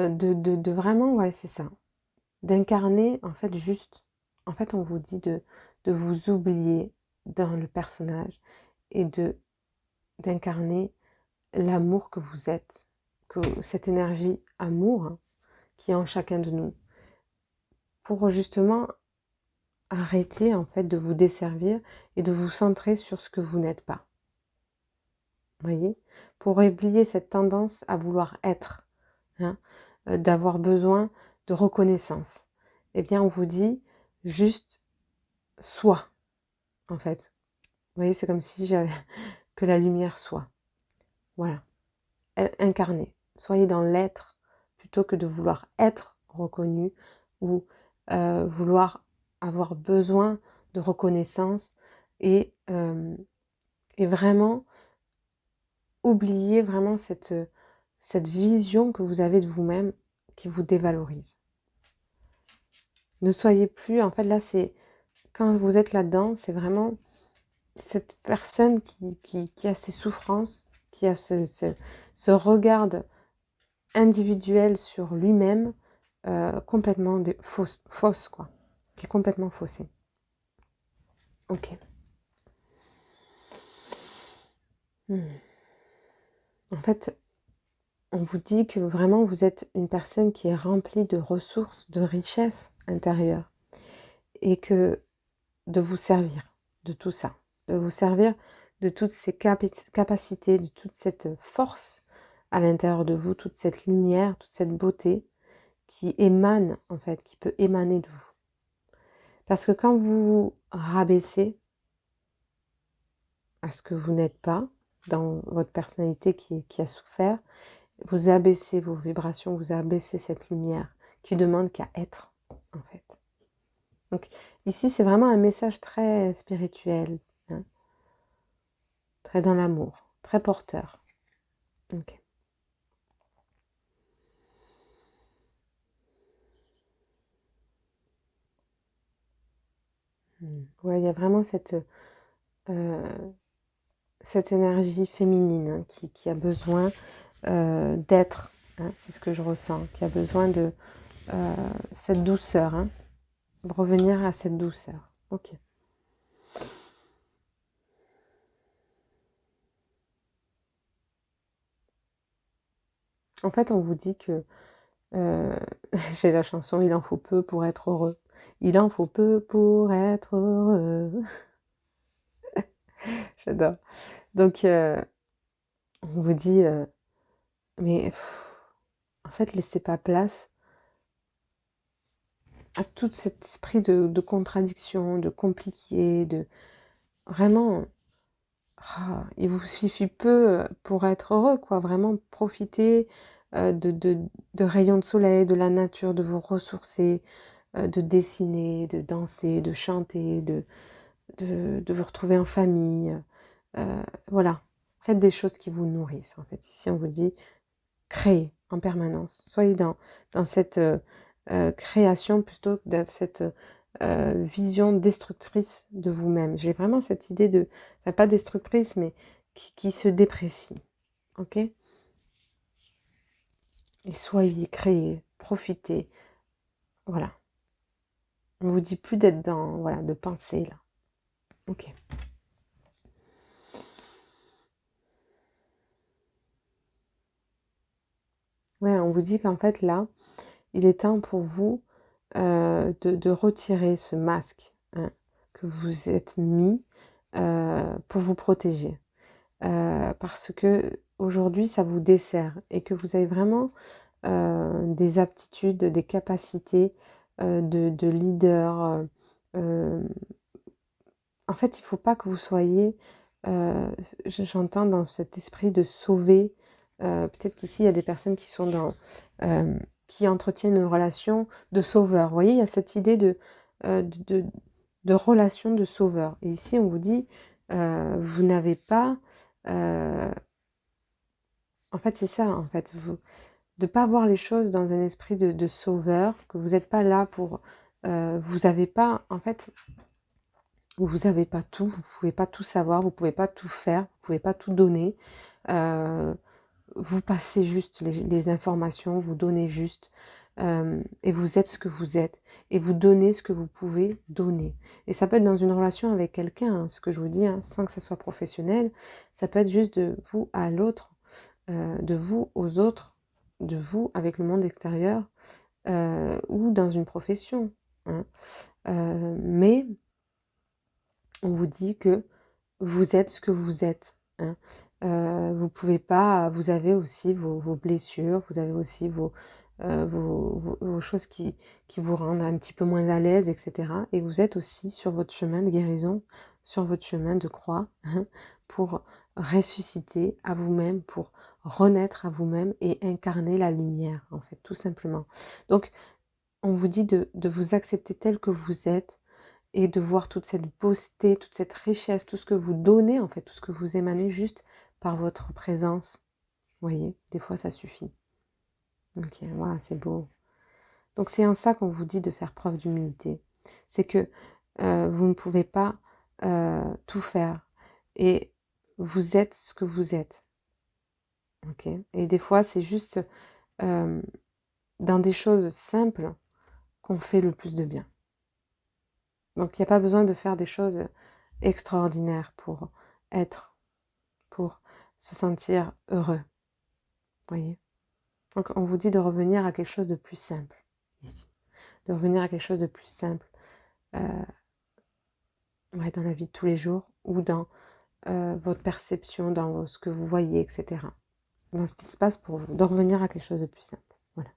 de vraiment, ouais, c'est ça, d'incarner, en fait, juste, en fait, on vous dit de vous oublier dans le personnage et d'incarner l'amour que vous êtes, que cette énergie amour hein, qui est en chacun de nous, pour justement arrêter en fait de vous desservir et de vous centrer sur ce que vous n'êtes pas. Vous voyez, pour oublier cette tendance à vouloir être, hein, d'avoir besoin de reconnaissance. Eh bien, on vous dit juste sois, en fait. Vous voyez, c'est comme si j'avais que la lumière soit. Voilà, incarner. Soyez dans l'être plutôt que de vouloir être reconnu ou vouloir avoir besoin de reconnaissance et vraiment oublier vraiment cette vision que vous avez de vous-même qui vous dévalorise. Ne soyez plus, en fait là c'est, quand vous êtes là-dedans, c'est vraiment cette personne qui a ses souffrances, qui a ce regard individuel sur lui-même complètement fausse, quoi, qui est complètement faussé. Ok. En fait, on vous dit que vraiment vous êtes une personne qui est remplie de ressources, de richesses intérieures et que de vous servir de tout ça, de vous servir de toutes ces capacités, de toute cette force à l'intérieur de vous, toute cette lumière, toute cette beauté qui émane en fait, qui peut émaner de vous. Parce que quand vous vous rabaissez à ce que vous n'êtes pas, dans votre personnalité qui a souffert, vous abaissez vos vibrations, vous abaissez cette lumière qui demande qu'à être, en fait. Donc ici, c'est vraiment un message très spirituel, hein, très dans l'amour, très porteur. Ok. Ouais, il y a vraiment euh, cette énergie féminine hein, qui a besoin d'être, hein, c'est ce que je ressens, qui a besoin de cette douceur, hein, revenir à cette douceur. Ok. En fait, on vous dit que j'ai la chanson Il en faut peu pour être heureux. Il en faut peu pour être heureux. J'adore. Donc, on vous dit, mais en fait, laissez pas place à tout cet esprit de contradiction, de compliqué, de vraiment, il vous suffit peu pour être heureux, quoi. Vraiment profiter de rayons de soleil, de la nature, de vous ressourcer, de dessiner, de danser, de chanter, de vous retrouver en famille. Voilà, faites des choses qui vous nourrissent, en fait. Ici, on vous dit, créez en permanence. Soyez dans cette création plutôt que dans cette vision destructrice de vous-même. J'ai vraiment cette idée de, enfin, pas destructrice, mais qui se déprécie. Ok? Et soyez, créez, profitez. Voilà. On vous dit plus d'être dans, voilà, de penser là. Ok. Ouais, on vous dit qu'en fait, là, il est temps pour vous de retirer ce masque, hein, que vous êtes mis pour vous protéger. Parce que aujourd'hui, ça vous dessert et que vous avez vraiment des aptitudes, des capacités de leader. Euh, En fait, il ne faut pas que vous soyez, j'entends dans cet esprit de sauver. Peut-être qu'ici, il y a des personnes qui sont qui entretiennent une relation de sauveur. Vous voyez, il y a cette idée euh, de, de, de relation de sauveur. Et ici, on vous dit, vous n'avez pas... euh, en fait, c'est ça, en fait. De ne pas voir les choses dans un esprit de sauveur, que vous n'êtes pas là pour... vous n'avez pas... En fait, vous n'avez pas tout, vous ne pouvez pas tout savoir, vous ne pouvez pas tout faire, vous ne pouvez pas tout donner. Euh, vous passez juste les informations, vous donnez juste, et vous êtes ce que vous êtes, et vous donnez ce que vous pouvez donner. Et ça peut être dans une relation avec quelqu'un, hein, ce que je vous dis, hein, sans que ça soit professionnel, ça peut être juste de vous à l'autre, de vous aux autres, de vous avec le monde extérieur, ou dans une profession, hein. Mais on vous dit que vous êtes ce que vous êtes, hein. Vous pouvez pas, vous avez aussi vos blessures, vous avez aussi vos choses qui vous rendent un petit peu moins à l'aise, etc. Et vous êtes aussi sur votre chemin de guérison, sur votre chemin de croix, hein, pour ressusciter à vous-même, pour renaître à vous-même et incarner la lumière, en fait, tout simplement. Donc, on vous dit de vous accepter tel que vous êtes, et de voir toute cette beauté, toute cette richesse, tout ce que vous donnez, en fait, tout ce que vous émanez juste par votre présence. Vous voyez, des fois, ça suffit. Ok, voilà, c'est beau. Donc, c'est en ça qu'on vous dit de faire preuve d'humilité. C'est que vous ne pouvez pas tout faire. Et vous êtes ce que vous êtes. Ok. Et des fois, c'est juste dans des choses simples qu'on fait le plus de bien. Donc, il n'y a pas besoin de faire des choses extraordinaires pour être, pour se sentir heureux. Voyez. Donc, on vous dit de revenir à quelque chose de plus simple, ici. De revenir à quelque chose de plus simple ouais, dans la vie de tous les jours ou dans votre perception, dans ce que vous voyez, etc. Dans ce qui se passe pour vous. De revenir à quelque chose de plus simple. Voilà.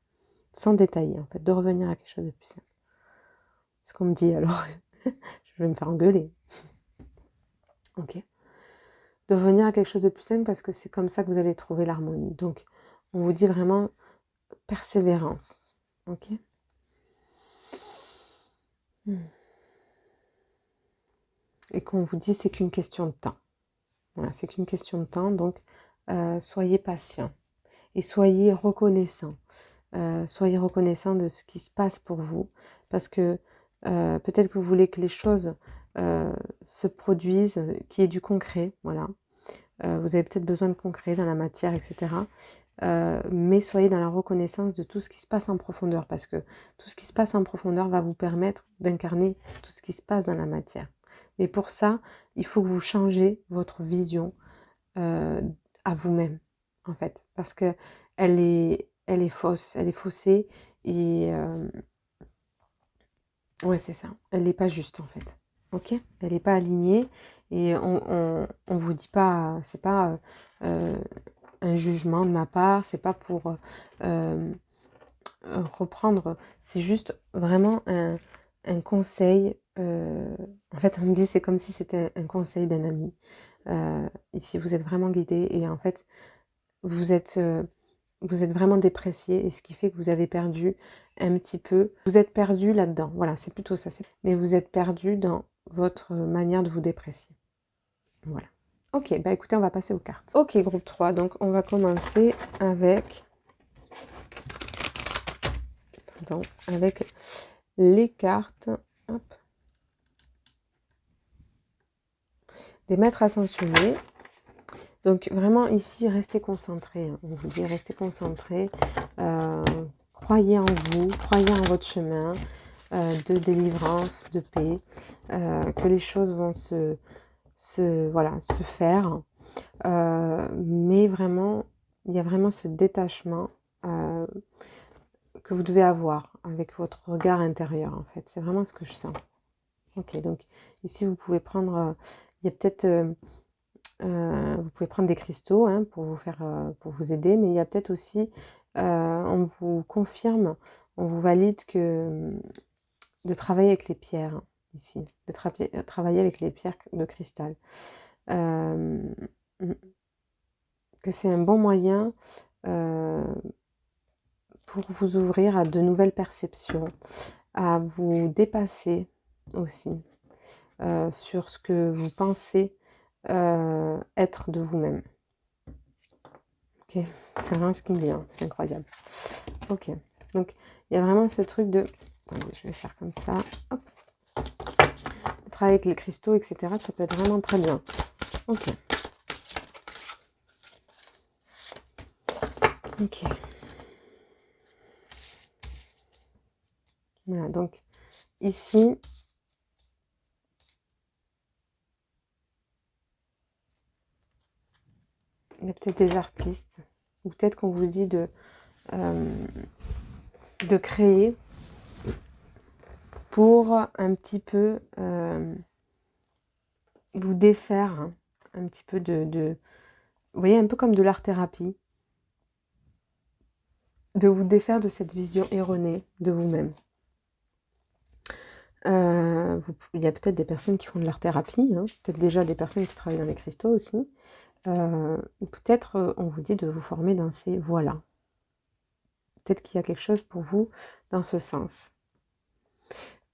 Sans détailler, en fait. De revenir à quelque chose de plus simple. Ce qu'on me dit, alors, je vais me faire engueuler. Ok. De revenir à quelque chose de plus simple parce que c'est comme ça que vous allez trouver l'harmonie. Donc, on vous dit vraiment persévérance. Ok. Et qu'on vous dit c'est qu'une question de temps. Voilà, c'est qu'une question de temps, donc soyez patient et soyez reconnaissant. Soyez reconnaissant de ce qui se passe pour vous, parce que peut-être que vous voulez que les choses se produisent, qu'il y ait du concret, voilà. Vous avez peut-être besoin de concret dans la matière, etc. Mais soyez dans la reconnaissance de tout ce qui se passe en profondeur, parce que tout ce qui se passe en profondeur va vous permettre d'incarner tout ce qui se passe dans la matière. Mais pour ça, il faut que vous changez votre vision à vous-même, en fait, parce que elle est fausse, elle est faussée, et ouais, c'est ça, elle n'est pas juste, en fait. Ok, elle n'est pas alignée, et on vous dit pas, c'est pas un jugement de ma part, c'est pas pour reprendre, c'est juste vraiment un conseil. En fait, on me dit c'est comme si c'était un conseil d'un ami. Ici, vous êtes vraiment guidé et en fait, vous êtes, euh, vous êtes vraiment déprécié et ce qui fait que vous avez perdu un petit peu. Vous êtes perdu là-dedans. Voilà, c'est plutôt ça. Mais vous êtes perdu dans votre manière de vous déprécier. Voilà. Ok, bah écoutez, on va passer aux cartes. Ok, groupe 3, donc on va commencer avec... Pardon, avec les cartes hop, des maîtres ascensionnés. Donc vraiment ici, restez concentrés. On vous dit, restez concentrés. Croyez en vous, croyez en votre chemin de délivrance, de paix, que les choses vont voilà, se faire. Mais vraiment, il y a vraiment ce détachement que vous devez avoir avec votre regard intérieur, en fait. C'est vraiment ce que je sens. Ok, donc ici, vous pouvez prendre... il y a peut-être... vous pouvez prendre des cristaux hein, pour vous aider, mais il y a peut-être aussi... on vous confirme, on vous valide que de travailler avec les pierres, hein, ici. De travailler avec les pierres de cristal. Euh, que c'est un bon moyen pour vous ouvrir à de nouvelles perceptions, à vous dépasser aussi sur ce que vous pensez être de vous-même. Ok, c'est vraiment ce qui me vient, c'est incroyable. Ok, donc il y a vraiment ce truc de... Attendez, je vais faire comme ça. Hop. Travailler avec les cristaux, etc. Ça peut être vraiment très bien. Ok. Ok. Voilà, donc ici, il y a peut-être des artistes, ou peut-être qu'on vous dit de créer pour un petit peu vous défaire hein, un petit peu vous voyez, un peu comme de l'art-thérapie, de vous défaire de cette vision erronée de vous-même. Il y a peut-être des personnes qui font de l'art-thérapie, hein, peut-être déjà des personnes qui travaillent dans les cristaux aussi. Peut-être on vous dit de vous former dans ces voies-là. Peut-être qu'il y a quelque chose pour vous dans ce sens.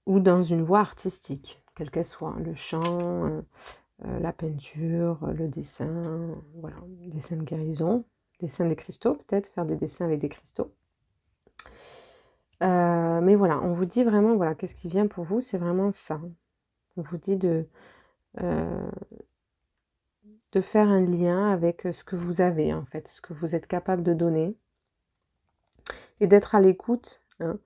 Ou dans une voie artistique, quelle qu'elle soit. Le chant, la peinture, le dessin, voilà, dessin de guérison, dessin des cristaux peut-être, faire des dessins avec des cristaux. Mais voilà, on vous dit vraiment, voilà, qu'est-ce qui vient pour vous, c'est vraiment ça. On vous dit de faire un lien avec ce que vous avez, en fait, ce que vous êtes capable de donner, et d'être à l'écoute hein,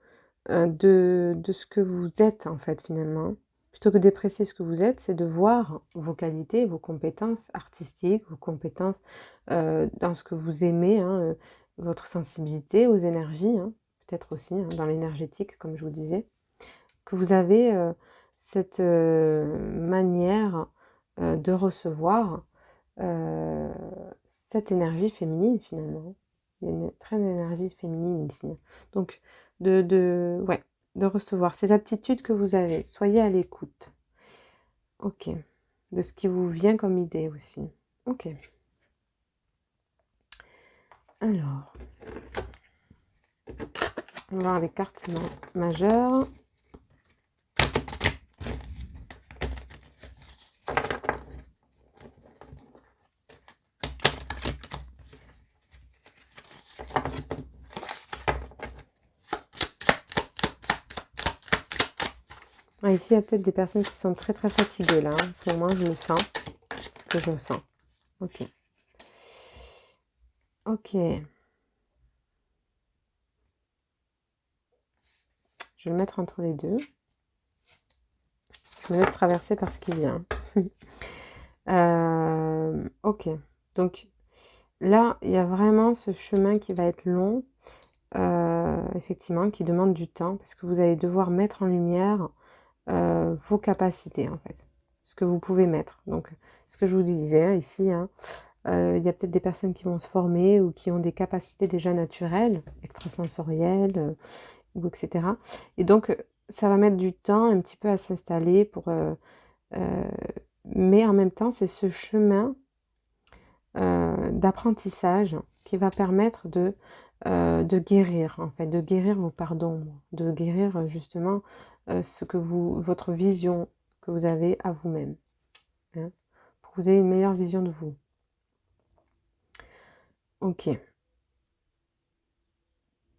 de ce que vous êtes, en fait, finalement. Plutôt que de déprécier ce que vous êtes, c'est de voir vos qualités, vos compétences artistiques, vos compétences dans ce que vous aimez, hein, votre sensibilité aux énergies, hein, peut-être aussi hein, dans l'énergétique, comme je vous disais, que vous avez cette manière de recevoir cette énergie féminine, finalement. Il y a une très énergie féminine ici. Donc, ouais, de recevoir ces aptitudes que vous avez. Soyez à l'écoute. Ok. De ce qui vous vient comme idée aussi. Ok. Alors, on va voir les cartes majeures. Ah, ici, il y a peut-être des personnes qui sont très très fatiguées là. En ce moment, je le sens. C'est ce que je sens. Ok. Ok. Je vais le mettre entre les deux. Je me laisse traverser par ce qui vient. Ok. Donc là, il y a vraiment ce chemin qui va être long, effectivement, qui demande du temps, parce que vous allez devoir mettre en lumière vos capacités, en fait. Ce que vous pouvez mettre. Donc, ce que je vous disais hein, ici, hein, il y a peut-être des personnes qui vont se former ou qui ont des capacités déjà naturelles, extrasensorielles, ou etc. Et donc, ça va mettre du temps un petit peu à s'installer mais en même temps, c'est ce chemin d'apprentissage qui va permettre de guérir, en fait, de guérir vos pardons, de guérir justement votre vision que vous avez à vous-même, hein, pour que vous ayez une meilleure vision de vous. Ok.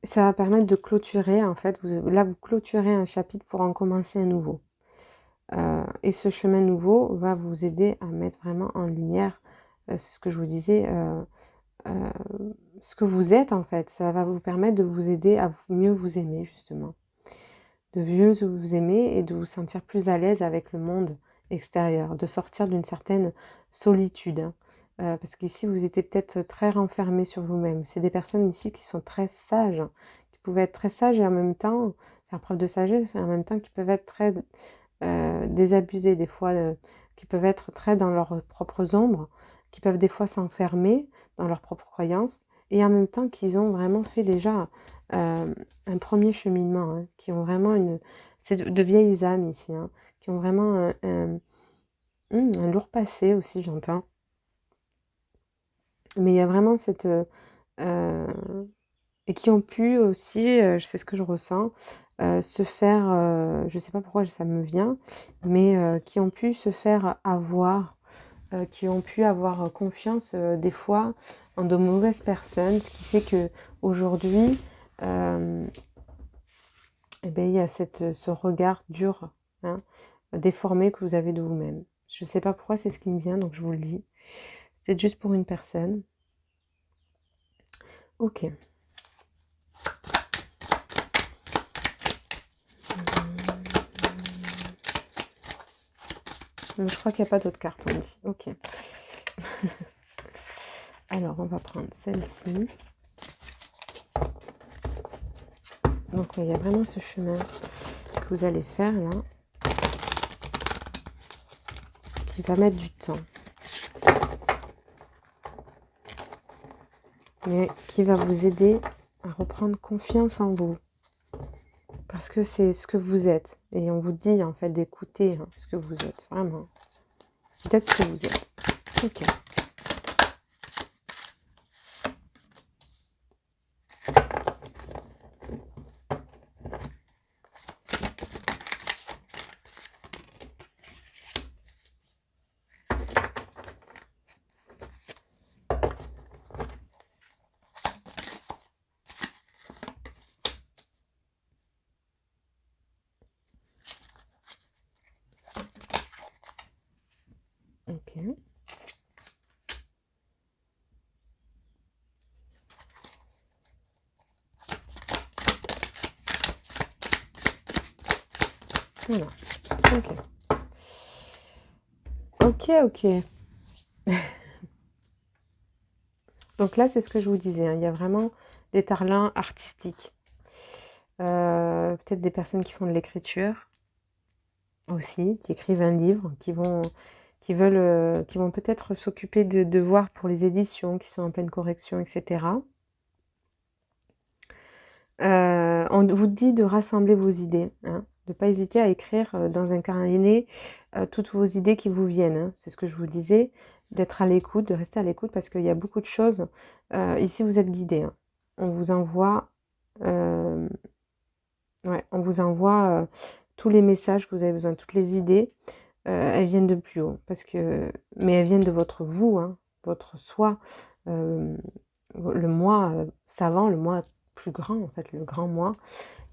Ça va permettre de clôturer, en fait, là vous clôturez un chapitre pour en commencer un nouveau. Et ce chemin nouveau va vous aider à mettre vraiment en lumière, c'est ce que je vous disais, ce que vous êtes en fait. Ça va vous permettre de vous aider à mieux vous aimer justement. De mieux vous aimer et de vous sentir plus à l'aise avec le monde extérieur. De sortir d'une certaine solitude. parce qu'ici, vous étiez peut-être très renfermé sur vous-même. C'est des personnes ici qui sont très sages, qui pouvaient être très sages et en même temps faire preuve de sagesse, et en même temps qui peuvent être très désabusés des fois, qui peuvent être très dans leurs propres ombres, qui peuvent des fois s'enfermer dans leurs propres croyances, et en même temps qu'ils ont vraiment fait déjà un premier cheminement, hein, qui ont vraiment c'est de vieilles âmes ici, hein, qui ont vraiment un lourd passé aussi, j'entends. Mais il y a vraiment cette... et qui ont pu aussi, c'est ce que je ressens, se faire, je sais pas pourquoi ça me vient, mais qui ont pu se faire avoir, qui ont pu avoir confiance des fois en de mauvaises personnes, ce qui fait que aujourd'hui, eh ben, il y a ce regard dur, hein, déformé que vous avez de vous-même. Je sais pas pourquoi c'est ce qui me vient, donc je vous le dis. C'est juste pour une personne. Ok. Je crois qu'il n'y a pas d'autres cartes, on dit. Ok. Alors, on va prendre celle-ci. Donc, il y a vraiment ce chemin que vous allez faire là, qui va mettre du temps, mais qui va vous aider à reprendre confiance en vous. Parce que c'est ce que vous êtes. Et on vous dit en fait d'écouter ce que vous êtes, vraiment. D'être ce que vous êtes. Ok. Ok. Voilà. Ok. Ok, ok. Donc là, c'est ce que je vous disais, hein, il y a vraiment des talents artistiques. Peut-être des personnes qui font de l'écriture aussi, qui écrivent un livre, qui vont peut-être s'occuper de voir pour les éditions qui sont en pleine correction, etc. On vous dit de rassembler vos idées, hein, de ne pas hésiter à écrire dans un carnet toutes vos idées qui vous viennent, hein. C'est ce que je vous disais, d'être à l'écoute, de rester à l'écoute parce qu'il y a beaucoup de choses. Ici, vous êtes guidés, hein. On vous envoie, euh, ouais, on vous envoie tous les messages que vous avez besoin, toutes les idées, elles viennent de plus haut, mais elles viennent de votre vous, hein, votre soi, euh, le moi savant, le moi plus grand, en fait, le grand moi,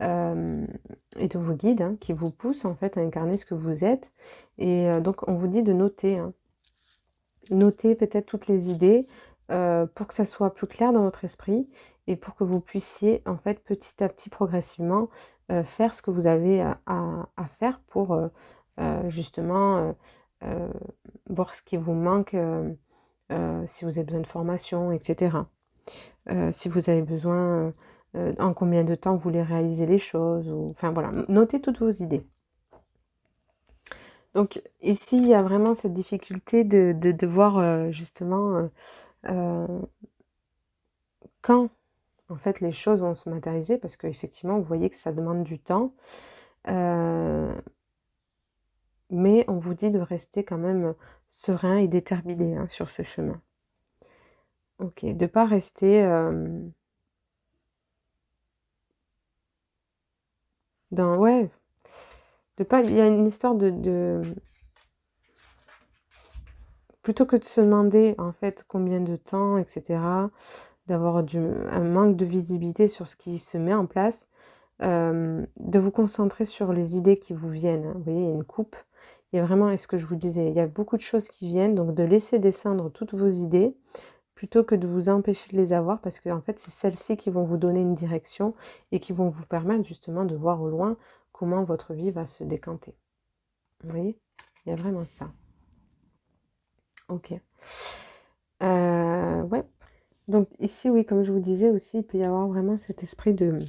et de vos guides, hein, qui vous poussent en fait à incarner ce que vous êtes. Et donc on vous dit de noter, hein. Noter peut-être toutes les idées pour que ça soit plus clair dans votre esprit et pour que vous puissiez en fait petit à petit progressivement faire ce que vous avez à faire pour justement euh, voir ce qui vous manque, si vous avez besoin de formation, etc. Si vous avez besoin, en combien de temps vous voulez réaliser les choses, ou enfin voilà, notez toutes vos idées. Donc ici, il y a vraiment cette difficulté de voir justement quand en fait les choses vont se matérialiser, parce qu'effectivement, vous voyez que ça demande du temps. Mais on vous dit de rester quand même serein et déterminé, hein, sur ce chemin. Ok, de ne pas rester dans... Ouais, de pas... Il y a une histoire plutôt que de se demander en fait combien de temps, etc., d'avoir un manque de visibilité sur ce qui se met en place, de vous concentrer sur les idées qui vous viennent, hein. Vous voyez, il y a une coupe. Il y a vraiment, et ce que je vous disais, il y a beaucoup de choses qui viennent, donc de laisser descendre toutes vos idées, plutôt que de vous empêcher de les avoir, parce que en fait, c'est celles-ci qui vont vous donner une direction et qui vont vous permettre justement de voir au loin comment votre vie va se décanter. Vous voyez, il y a vraiment ça. Ok. Ouais. Donc ici, oui, comme je vous disais aussi, il peut y avoir vraiment cet esprit de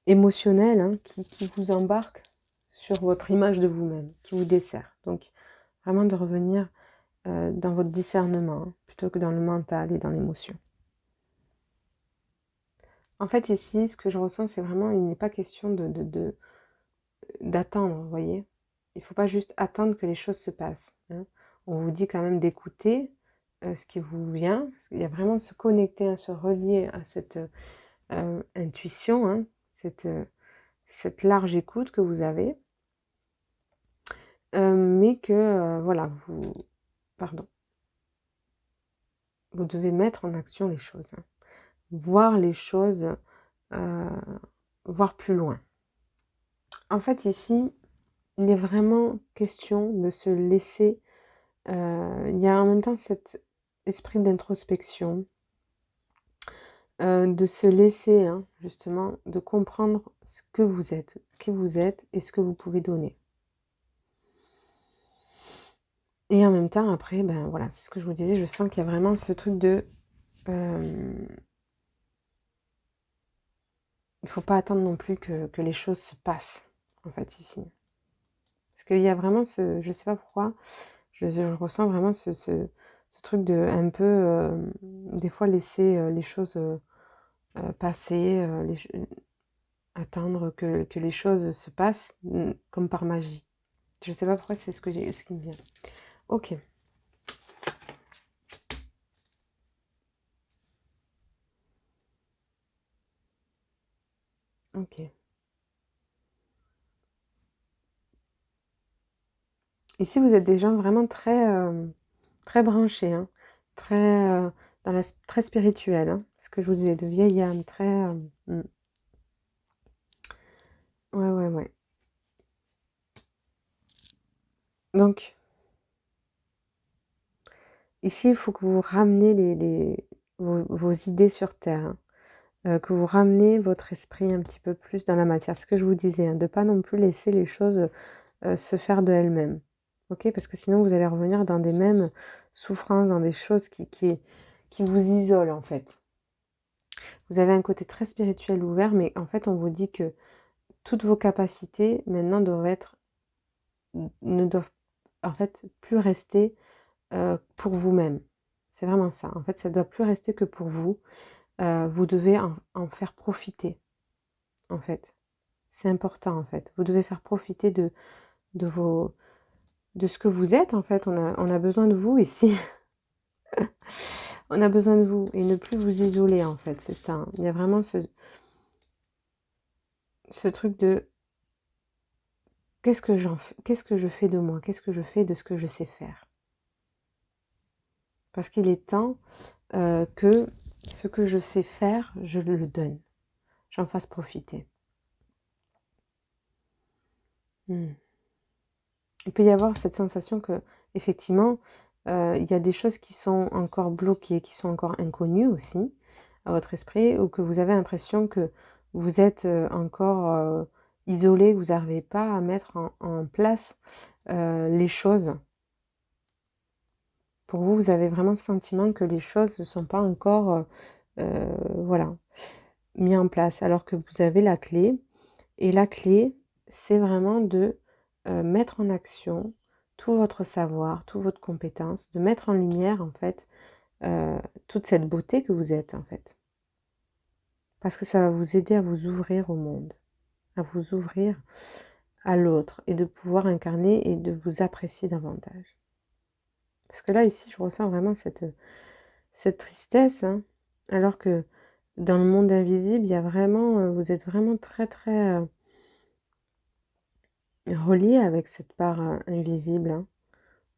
émotionnel, hein, qui vous embarque sur votre image de vous-même, qui vous dessert. Donc vraiment de revenir dans votre discernement, hein, plutôt que dans le mental et dans l'émotion. En fait, ici, ce que je ressens, c'est vraiment, il n'est pas question d'attendre, vous voyez. Il ne faut pas juste attendre que les choses se passent, hein. On vous dit quand même d'écouter ce qui vous vient. Il y a vraiment de se connecter, à se relier à cette intuition, hein, cette large écoute que vous avez, mais que, voilà, pardon, vous devez mettre en action les choses, hein. Voir les choses, euh, voir plus loin. En fait, ici, il est vraiment question de se laisser. Il y a en même temps cet esprit d'introspection, de se laisser, hein, justement, de comprendre ce que vous êtes, qui vous êtes et ce que vous pouvez donner. Et en même temps, après, ben voilà, c'est ce que je vous disais, je sens qu'il y a vraiment ce truc de... il ne faut pas attendre non plus que les choses se passent, en fait, ici. Parce qu'il y a vraiment ce... Je ne sais pas pourquoi, je ressens vraiment ce truc de un peu, des fois, laisser les choses passer, attendre que les choses se passent comme par magie. Je ne sais pas pourquoi c'est ce qui me vient. Ok. Ok. Ici, vous êtes des gens vraiment très branchés, hein, très, très spirituels, hein, ce que je vous disais, de vieille âme, très... ouais, ouais, ouais. Donc, ici, il faut que vous ramenez vos idées sur Terre, hein, que vous ramenez votre esprit un petit peu plus dans la matière. Ce que je vous disais, hein, de ne pas non plus laisser les choses se faire de elles-mêmes. Ok? Parce que sinon, vous allez revenir dans des mêmes souffrances, dans des choses qui vous isolent, en fait. Vous avez un côté très spirituel ouvert, mais en fait, on vous dit que toutes vos capacités, maintenant, ne doivent, en fait, plus rester pour vous-même. C'est vraiment ça. En fait, ça ne doit plus rester que pour vous. Vous devez en faire profiter, en fait. C'est important, en fait. Vous devez faire profiter de de ce que vous êtes, en fait. On a besoin de vous ici. On a besoin de vous et ne plus vous isoler, en fait. C'est ça, hein. Il y a vraiment ce truc de qu'est-ce que je fais de moi? Qu'est-ce que je fais de ce que je sais faire? Parce qu'il est temps que ce que je sais faire, je le donne. J'en fasse profiter. Hmm. Il peut y avoir cette sensation que, effectivement, il y a des choses qui sont encore bloquées, qui sont encore inconnues aussi à votre esprit, ou que vous avez l'impression que vous êtes encore isolé, que vous n'arrivez pas à mettre en place les choses. Pour vous, vous avez vraiment ce sentiment que les choses ne sont pas encore, voilà, mis en place, alors que vous avez la clé. Et la clé, c'est vraiment de mettre en action tout votre savoir, toute votre compétence, de mettre en lumière, en fait, toute cette beauté que vous êtes, en fait. Parce que ça va vous aider à vous ouvrir au monde, à vous ouvrir à l'autre et de pouvoir incarner et de vous apprécier davantage. Parce que là, ici, je ressens vraiment cette tristesse, hein, alors que dans le monde invisible, il y a vraiment, vous êtes vraiment très relié avec cette part invisible, hein.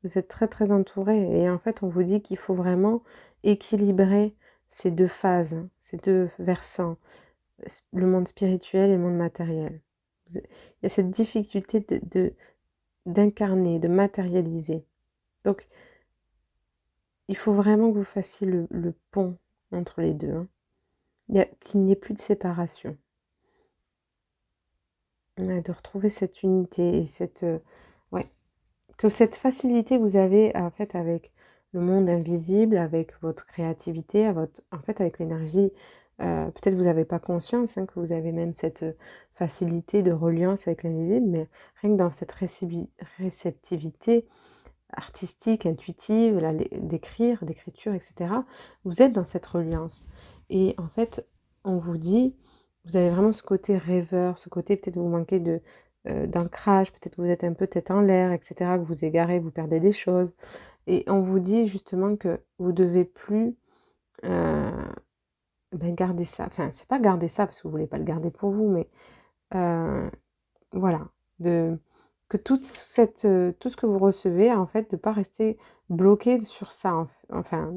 Vous êtes très entouré et en fait, on vous dit qu'il faut vraiment équilibrer ces deux phases, hein, ces deux versants, le monde spirituel et le monde matériel. Il y a cette difficulté d'incarner, de matérialiser. Donc, il faut vraiment que vous fassiez le pont entre les deux, hein. Qu'il n'y ait plus de séparation. Ouais, de retrouver cette unité et ouais, que cette facilité que vous avez en fait avec le monde invisible, avec votre créativité, en fait avec l'énergie, peut-être vous n'avez pas conscience hein, que vous avez même cette facilité de reliance avec l'invisible, mais rien que dans cette réceptivité artistique, intuitive, d'écriture, etc., vous êtes dans cette reliance. Et en fait, on vous dit, vous avez vraiment ce côté rêveur, ce côté peut-être vous manquez d'ancrage, peut-être que vous êtes un peu tête en l'air, etc., que vous égarez, vous perdez des choses. Et on vous dit justement que vous devez plus garder ça. Enfin, c'est pas garder ça parce que vous voulez pas le garder pour vous, mais voilà, que tout ce que vous recevez, en fait, de pas rester bloqué sur ça, enfin,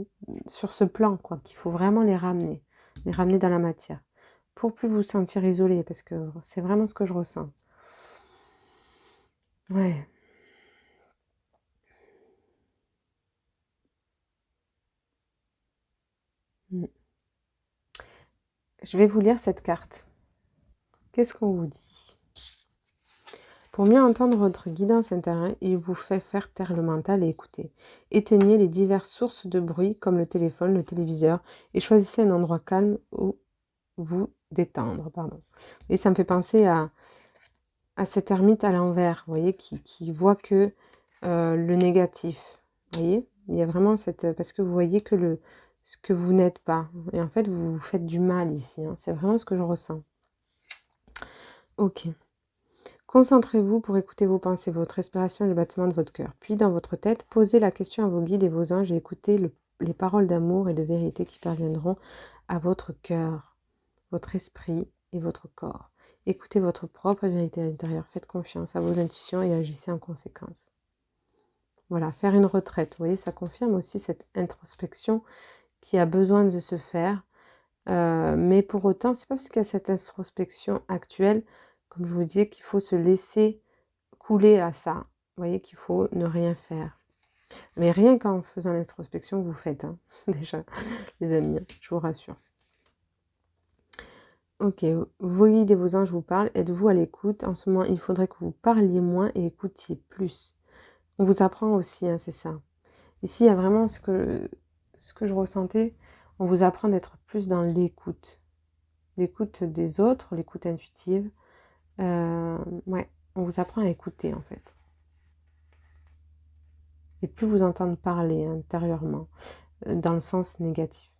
sur ce plan, quoi, qu'il faut vraiment les ramener dans la matière, pour plus vous sentir isolé, parce que c'est vraiment ce que je ressens. Ouais. Mm. Je vais vous lire cette carte. Qu'est-ce qu'on vous dit? Pour mieux entendre votre guidance intérieure, il vous fait faire taire le mental et écouter. Éteignez les diverses sources de bruit comme le téléphone, le téléviseur et choisissez un endroit calme où vous détendre. Pardon. Et ça me fait penser à cet ermite à l'envers, vous voyez, qui voit que le négatif. Vous voyez, il y a vraiment cette... Parce que vous voyez que ce que vous n'êtes pas. Et en fait, vous vous faites du mal ici. Hein. C'est vraiment ce que je ressens. Ok. Concentrez-vous pour écouter vos pensées, votre respiration et le battement de votre cœur. Puis, dans votre tête, posez la question à vos guides et vos anges et écoutez les paroles d'amour et de vérité qui parviendront à votre cœur, votre esprit et votre corps. Écoutez votre propre vérité intérieure. Faites confiance à vos intuitions et agissez en conséquence. Voilà, faire une retraite. Vous voyez, ça confirme aussi cette introspection qui a besoin de se faire. Mais pour autant, c'est pas parce qu'il y a cette introspection actuelle, comme je vous disais, qu'il faut se laisser couler à ça. Vous voyez qu'il faut ne rien faire. Mais rien qu'en faisant l'introspection, vous faites, hein, déjà, les amis, je vous rassure. Ok, vos guides et vos anges vous parlent, êtes-vous à l'écoute? En ce moment, il faudrait que vous parliez moins et écoutiez plus. On vous apprend aussi, hein, c'est ça. Ici, il y a vraiment ce que je ressentais, on vous apprend d'être plus dans l'écoute. L'écoute des autres, l'écoute intuitive. Ouais, on vous apprend à écouter, en fait. Et plus vous entendre parler intérieurement, dans le sens négatif,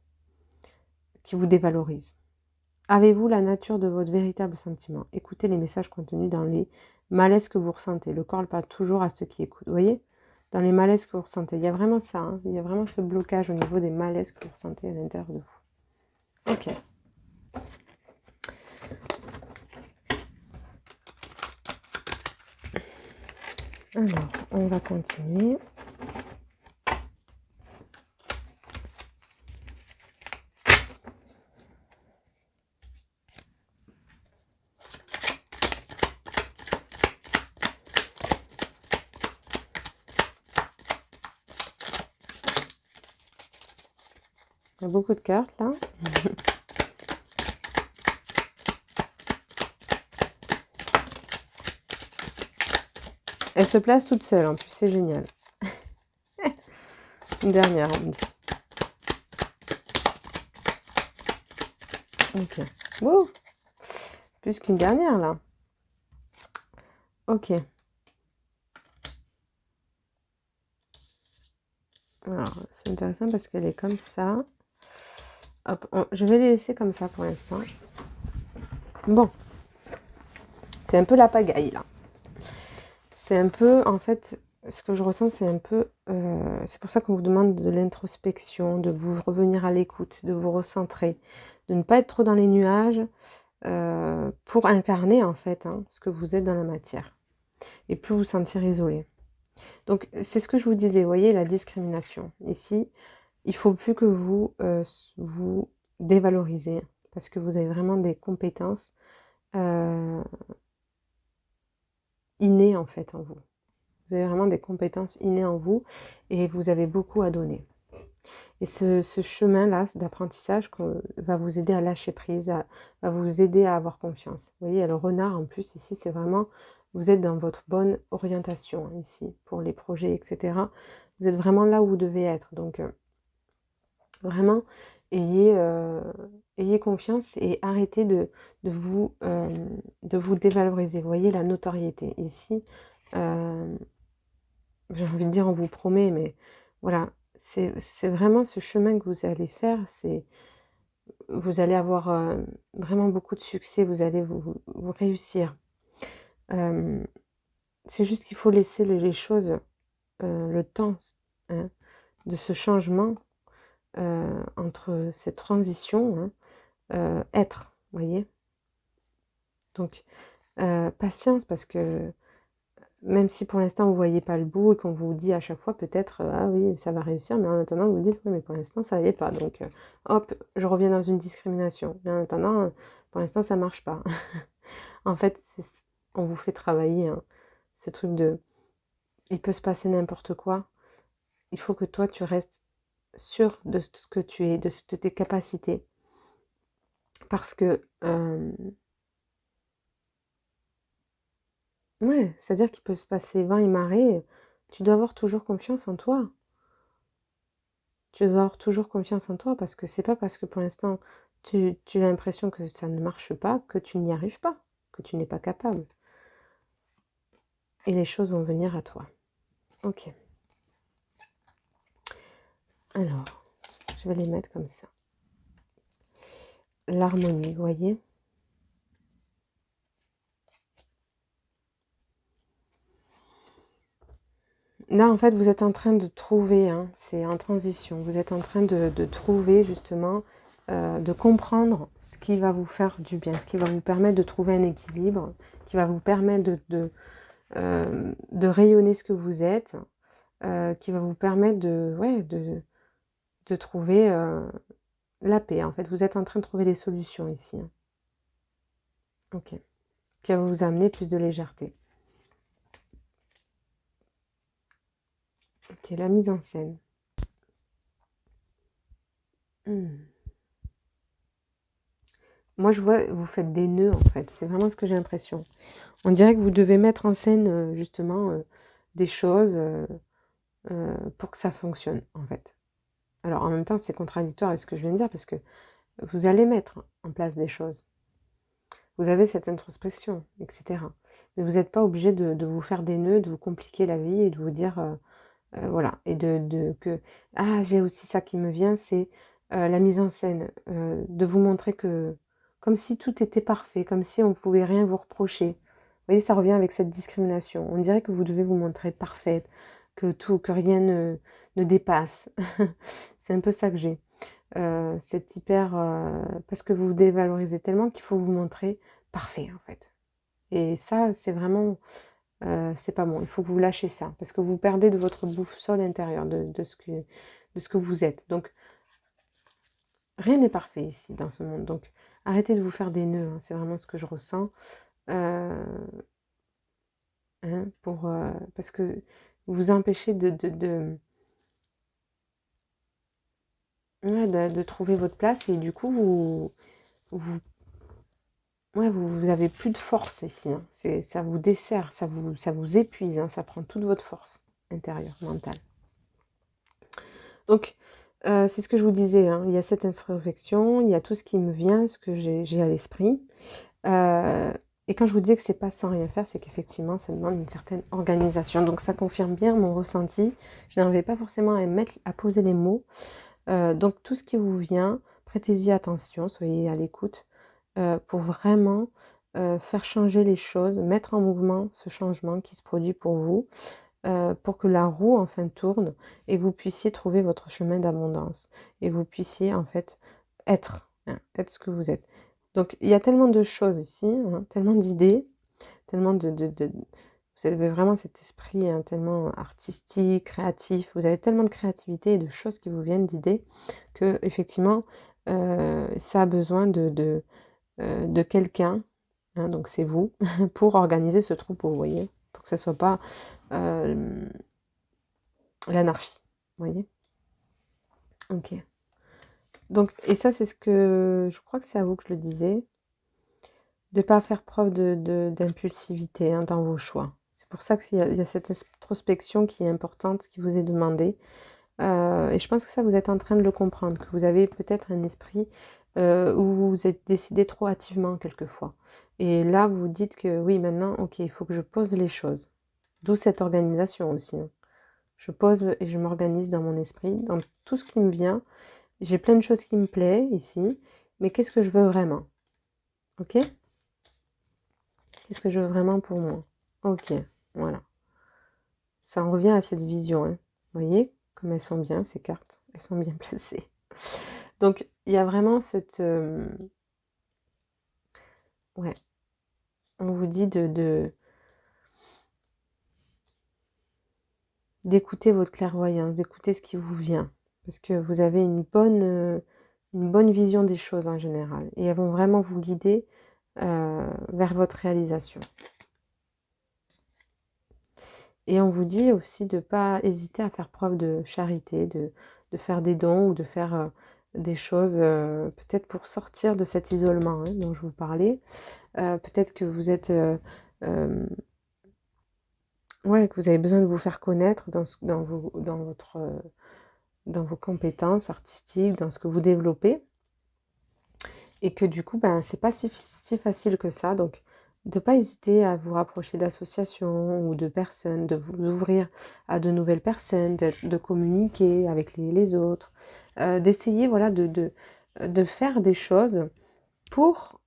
qui vous dévalorise. Avez-vous la nature de votre véritable sentiment? Écoutez les messages contenus dans les malaises que vous ressentez. Le corps parle toujours à ceux qui écoutent. Vous voyez? Dans les malaises que vous ressentez. Il y a vraiment ça. Hein, il y a vraiment ce blocage au niveau des malaises que vous ressentez à l'intérieur de vous. Ok. Alors, on va continuer. Il y a beaucoup de cartes là. Elle se place toute seule, en plus c'est génial. Une dernière, on me dit. Ok. Wouh! Plus qu'une dernière là. Ok. Alors, c'est intéressant parce qu'elle est comme ça. Hop, je vais les laisser comme ça pour l'instant. Bon. C'est un peu la pagaille là. C'est un peu, en fait, ce que je ressens, c'est un peu... c'est pour ça qu'on vous demande de l'introspection, de vous revenir à l'écoute, de vous recentrer, de ne pas être trop dans les nuages pour incarner, en fait, hein, ce que vous êtes dans la matière. Et plus vous sentir isolé. Donc, c'est ce que je vous disais, vous voyez, la discrimination. Ici, il faut plus que vous vous dévalorisez, parce que vous avez vraiment des compétences innées, en fait, en vous. Vous avez vraiment des compétences innées en vous et vous avez beaucoup à donner. Et ce chemin-là d'apprentissage va vous aider à lâcher prise, va vous aider à avoir confiance. Vous voyez, il y a le renard en plus ici, c'est vraiment vous êtes dans votre bonne orientation hein, ici, pour les projets, etc. Vous êtes vraiment là où vous devez être. Donc, vraiment, ayez confiance et arrêtez de vous dévaloriser. Vous voyez la notoriété. Ici, j'ai envie de dire on vous promet, mais voilà, c'est vraiment ce chemin que vous allez faire. Vous allez avoir vraiment beaucoup de succès, vous allez vous réussir. C'est juste qu'il faut laisser les choses, le temps hein, de ce changement entre cette transition être, vous voyez. Donc, patience parce que même si pour l'instant vous voyez pas le bout et qu'on vous dit à chaque fois peut-être ah oui ça va réussir, mais en attendant vous vous dites oui mais pour l'instant ça y est pas, donc hop je reviens dans une discrimination. Mais en attendant pour l'instant ça marche pas. En fait on vous fait travailler hein, ce truc de il peut se passer n'importe quoi. Il faut que toi tu restes sûr de ce que tu es, de tes capacités, parce que ouais, c'est-à-dire qu'il peut se passer vent et marée, tu dois avoir toujours confiance en toi. Tu dois avoir toujours confiance en toi parce que c'est pas parce que pour l'instant tu as l'impression que ça ne marche pas que tu n'y arrives pas, que tu n'es pas capable. Et les choses vont venir à toi. Ok. Alors, je vais les mettre comme ça. L'harmonie, vous voyez ? Là, en fait, vous êtes en train de trouver, hein, c'est en transition, vous êtes en train de trouver justement, de comprendre ce qui va vous faire du bien, ce qui va vous permettre de trouver un équilibre, qui va vous permettre de rayonner ce que vous êtes, qui va vous permettre de trouver la paix. En fait, vous êtes en train de trouver des solutions ici. Hein. Ok. Qui va vous amener plus de légèreté. Ok, la mise en scène. Moi, je vois, vous faites des nœuds, en fait. C'est vraiment ce que j'ai l'impression. On dirait que vous devez mettre en scène, justement, des choses pour que ça fonctionne, en fait. Alors, en même temps, c'est contradictoire avec ce que je viens de dire, parce que vous allez mettre en place des choses. Vous avez cette introspection, etc. Mais vous n'êtes pas obligé de vous faire des nœuds, de vous compliquer la vie et de vous dire, voilà. Et ah, j'ai aussi ça qui me vient, c'est la mise en scène. De vous montrer que, comme si tout était parfait, comme si on ne pouvait rien vous reprocher. Vous voyez, ça revient avec cette discrimination. On dirait que vous devez vous montrer parfaite, que rien ne dépasse. C'est un peu ça que j'ai. C'est hyper... parce que vous vous dévalorisez tellement qu'il faut vous montrer parfait, en fait. Et ça, c'est vraiment... c'est pas bon. Il faut que vous lâchez ça. Parce que vous perdez de votre boussole intérieure, de ce que vous êtes. Donc, rien n'est parfait ici, dans ce monde. Donc, arrêtez de vous faire des nœuds. Hein. C'est vraiment ce que je ressens. Hein, parce que vous empêchez ouais, de trouver votre place. Et du coup, vous ouais, vous avez plus de force ici. Hein. Ça vous dessert, ça vous épuise. Hein. Ça prend toute votre force intérieure, mentale. Donc, c'est ce que je vous disais. Hein. Il y a cette introspection, il y a tout ce qui me vient, ce que j'ai à l'esprit. Et quand je vous disais que c'est pas sans rien faire, c'est qu'effectivement, ça demande une certaine organisation. Donc, ça confirme bien mon ressenti. Je n'arrivais pas forcément à poser les mots. Donc, tout ce qui vous vient, prêtez-y attention, soyez à l'écoute. Pour vraiment faire changer les choses, mettre en mouvement ce changement qui se produit pour vous, pour que la roue enfin tourne et que vous puissiez trouver votre chemin d'abondance et que vous puissiez en fait être, hein, être ce que vous êtes. Donc il y a tellement de choses ici, hein, tellement d'idées, tellement vous avez vraiment cet esprit hein, tellement artistique, créatif, vous avez tellement de créativité et de choses qui vous viennent d'idées que effectivement ça a besoin de quelqu'un, hein, donc c'est vous, pour organiser ce troupeau, vous voyez, pour que ce ne soit pas l'anarchie, vous voyez. Ok. Donc, et ça, c'est ce que, je crois que c'est à vous que je le disais, de ne pas faire preuve d'impulsivité hein, dans vos choix. C'est pour ça qu'il y a cette introspection qui est importante, qui vous est demandée. Et je pense que ça, vous êtes en train de le comprendre, que vous avez peut-être un esprit où vous vous êtes décidé trop hâtivement quelquefois. Et là, vous vous dites que oui, maintenant, ok, il faut que je pose les choses. D'où cette organisation aussi. Hein. Je pose et je m'organise dans mon esprit, dans tout ce qui me vient. J'ai plein de choses qui me plaisent ici, mais qu'est-ce que je veux vraiment? Ok? Qu'est-ce que je veux vraiment pour moi? Ok, voilà. Ça en revient à cette vision. Hein. Vous voyez comme elles sont bien, ces cartes. Elles sont bien placées. Donc, il y a vraiment cette... ouais, on vous dit d'écouter votre clairvoyance, d'écouter ce qui vous vient. Parce que vous avez une bonne vision des choses en général. Et elles vont vraiment vous guider vers votre réalisation. Et on vous dit aussi de ne pas hésiter à faire preuve de charité, de faire des dons ou de faire des choses peut-être pour sortir de cet isolement hein, dont je vous parlais. Peut-être que vous êtes... ouais, que vous avez besoin de vous faire connaître dans vos compétences artistiques, dans ce que vous développez. Et que du coup, ben, c'est pas si facile que ça. Donc, de ne pas hésiter à vous rapprocher d'associations ou de personnes, de vous ouvrir à de nouvelles personnes, de communiquer avec les autres, d'essayer voilà, de faire des choses pour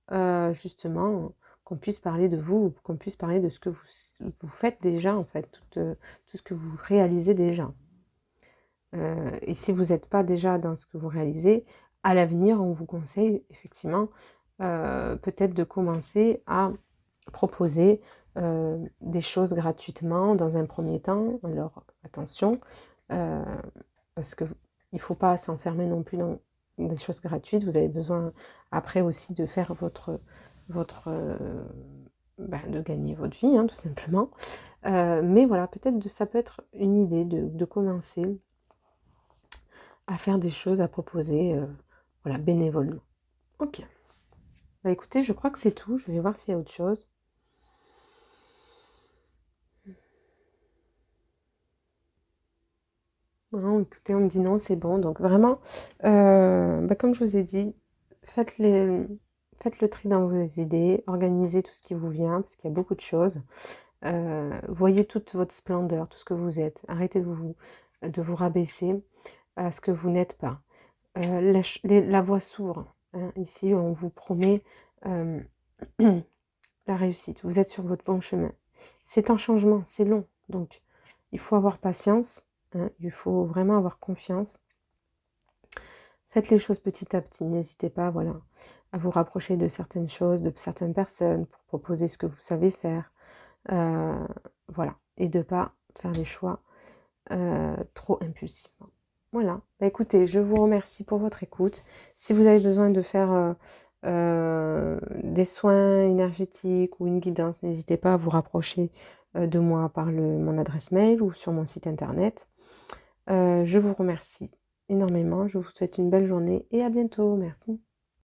justement qu'on puisse parler de vous, qu'on puisse parler de ce que vous faites déjà en fait, tout ce que vous réalisez déjà. Et si vous n'êtes pas déjà dans ce que vous réalisez, à l'avenir, on vous conseille effectivement peut-être de commencer à proposer des choses gratuitement dans un premier temps. Alors attention, euh, parce qu'il ne faut pas s'enfermer non plus dans des choses gratuites. Vous avez besoin après aussi de faire de gagner votre vie, hein, tout simplement. Mais voilà, peut-être ça peut être une idée de commencer à faire des choses à proposer voilà, bénévolement. Ok. Bah écoutez, je crois que c'est tout. Je vais voir s'il y a autre chose. Non, écoutez, on me dit non, c'est bon. Donc vraiment, comme je vous ai dit, faites, faites le tri dans vos idées, organisez tout ce qui vous vient, parce qu'il y a beaucoup de choses. Voyez toute votre splendeur, tout ce que vous êtes. Arrêtez de vous rabaisser à ce que vous n'êtes pas. La voix sourde. Hein, ici, on vous promet la réussite. Vous êtes sur votre bon chemin. C'est un changement, c'est long. Donc, il faut avoir patience. Hein, il faut vraiment avoir confiance. Faites les choses petit à petit. N'hésitez pas voilà, à vous rapprocher de certaines choses, de certaines personnes pour proposer ce que vous savez faire. Voilà. Et de ne pas faire les choix trop impulsivement. Voilà. Bah, écoutez, je vous remercie pour votre écoute. Si vous avez besoin de faire des soins énergétiques ou une guidance, n'hésitez pas à vous rapprocher de moi par mon adresse mail ou sur mon site internet. Je vous remercie énormément. Je vous souhaite une belle journée et à bientôt. Merci.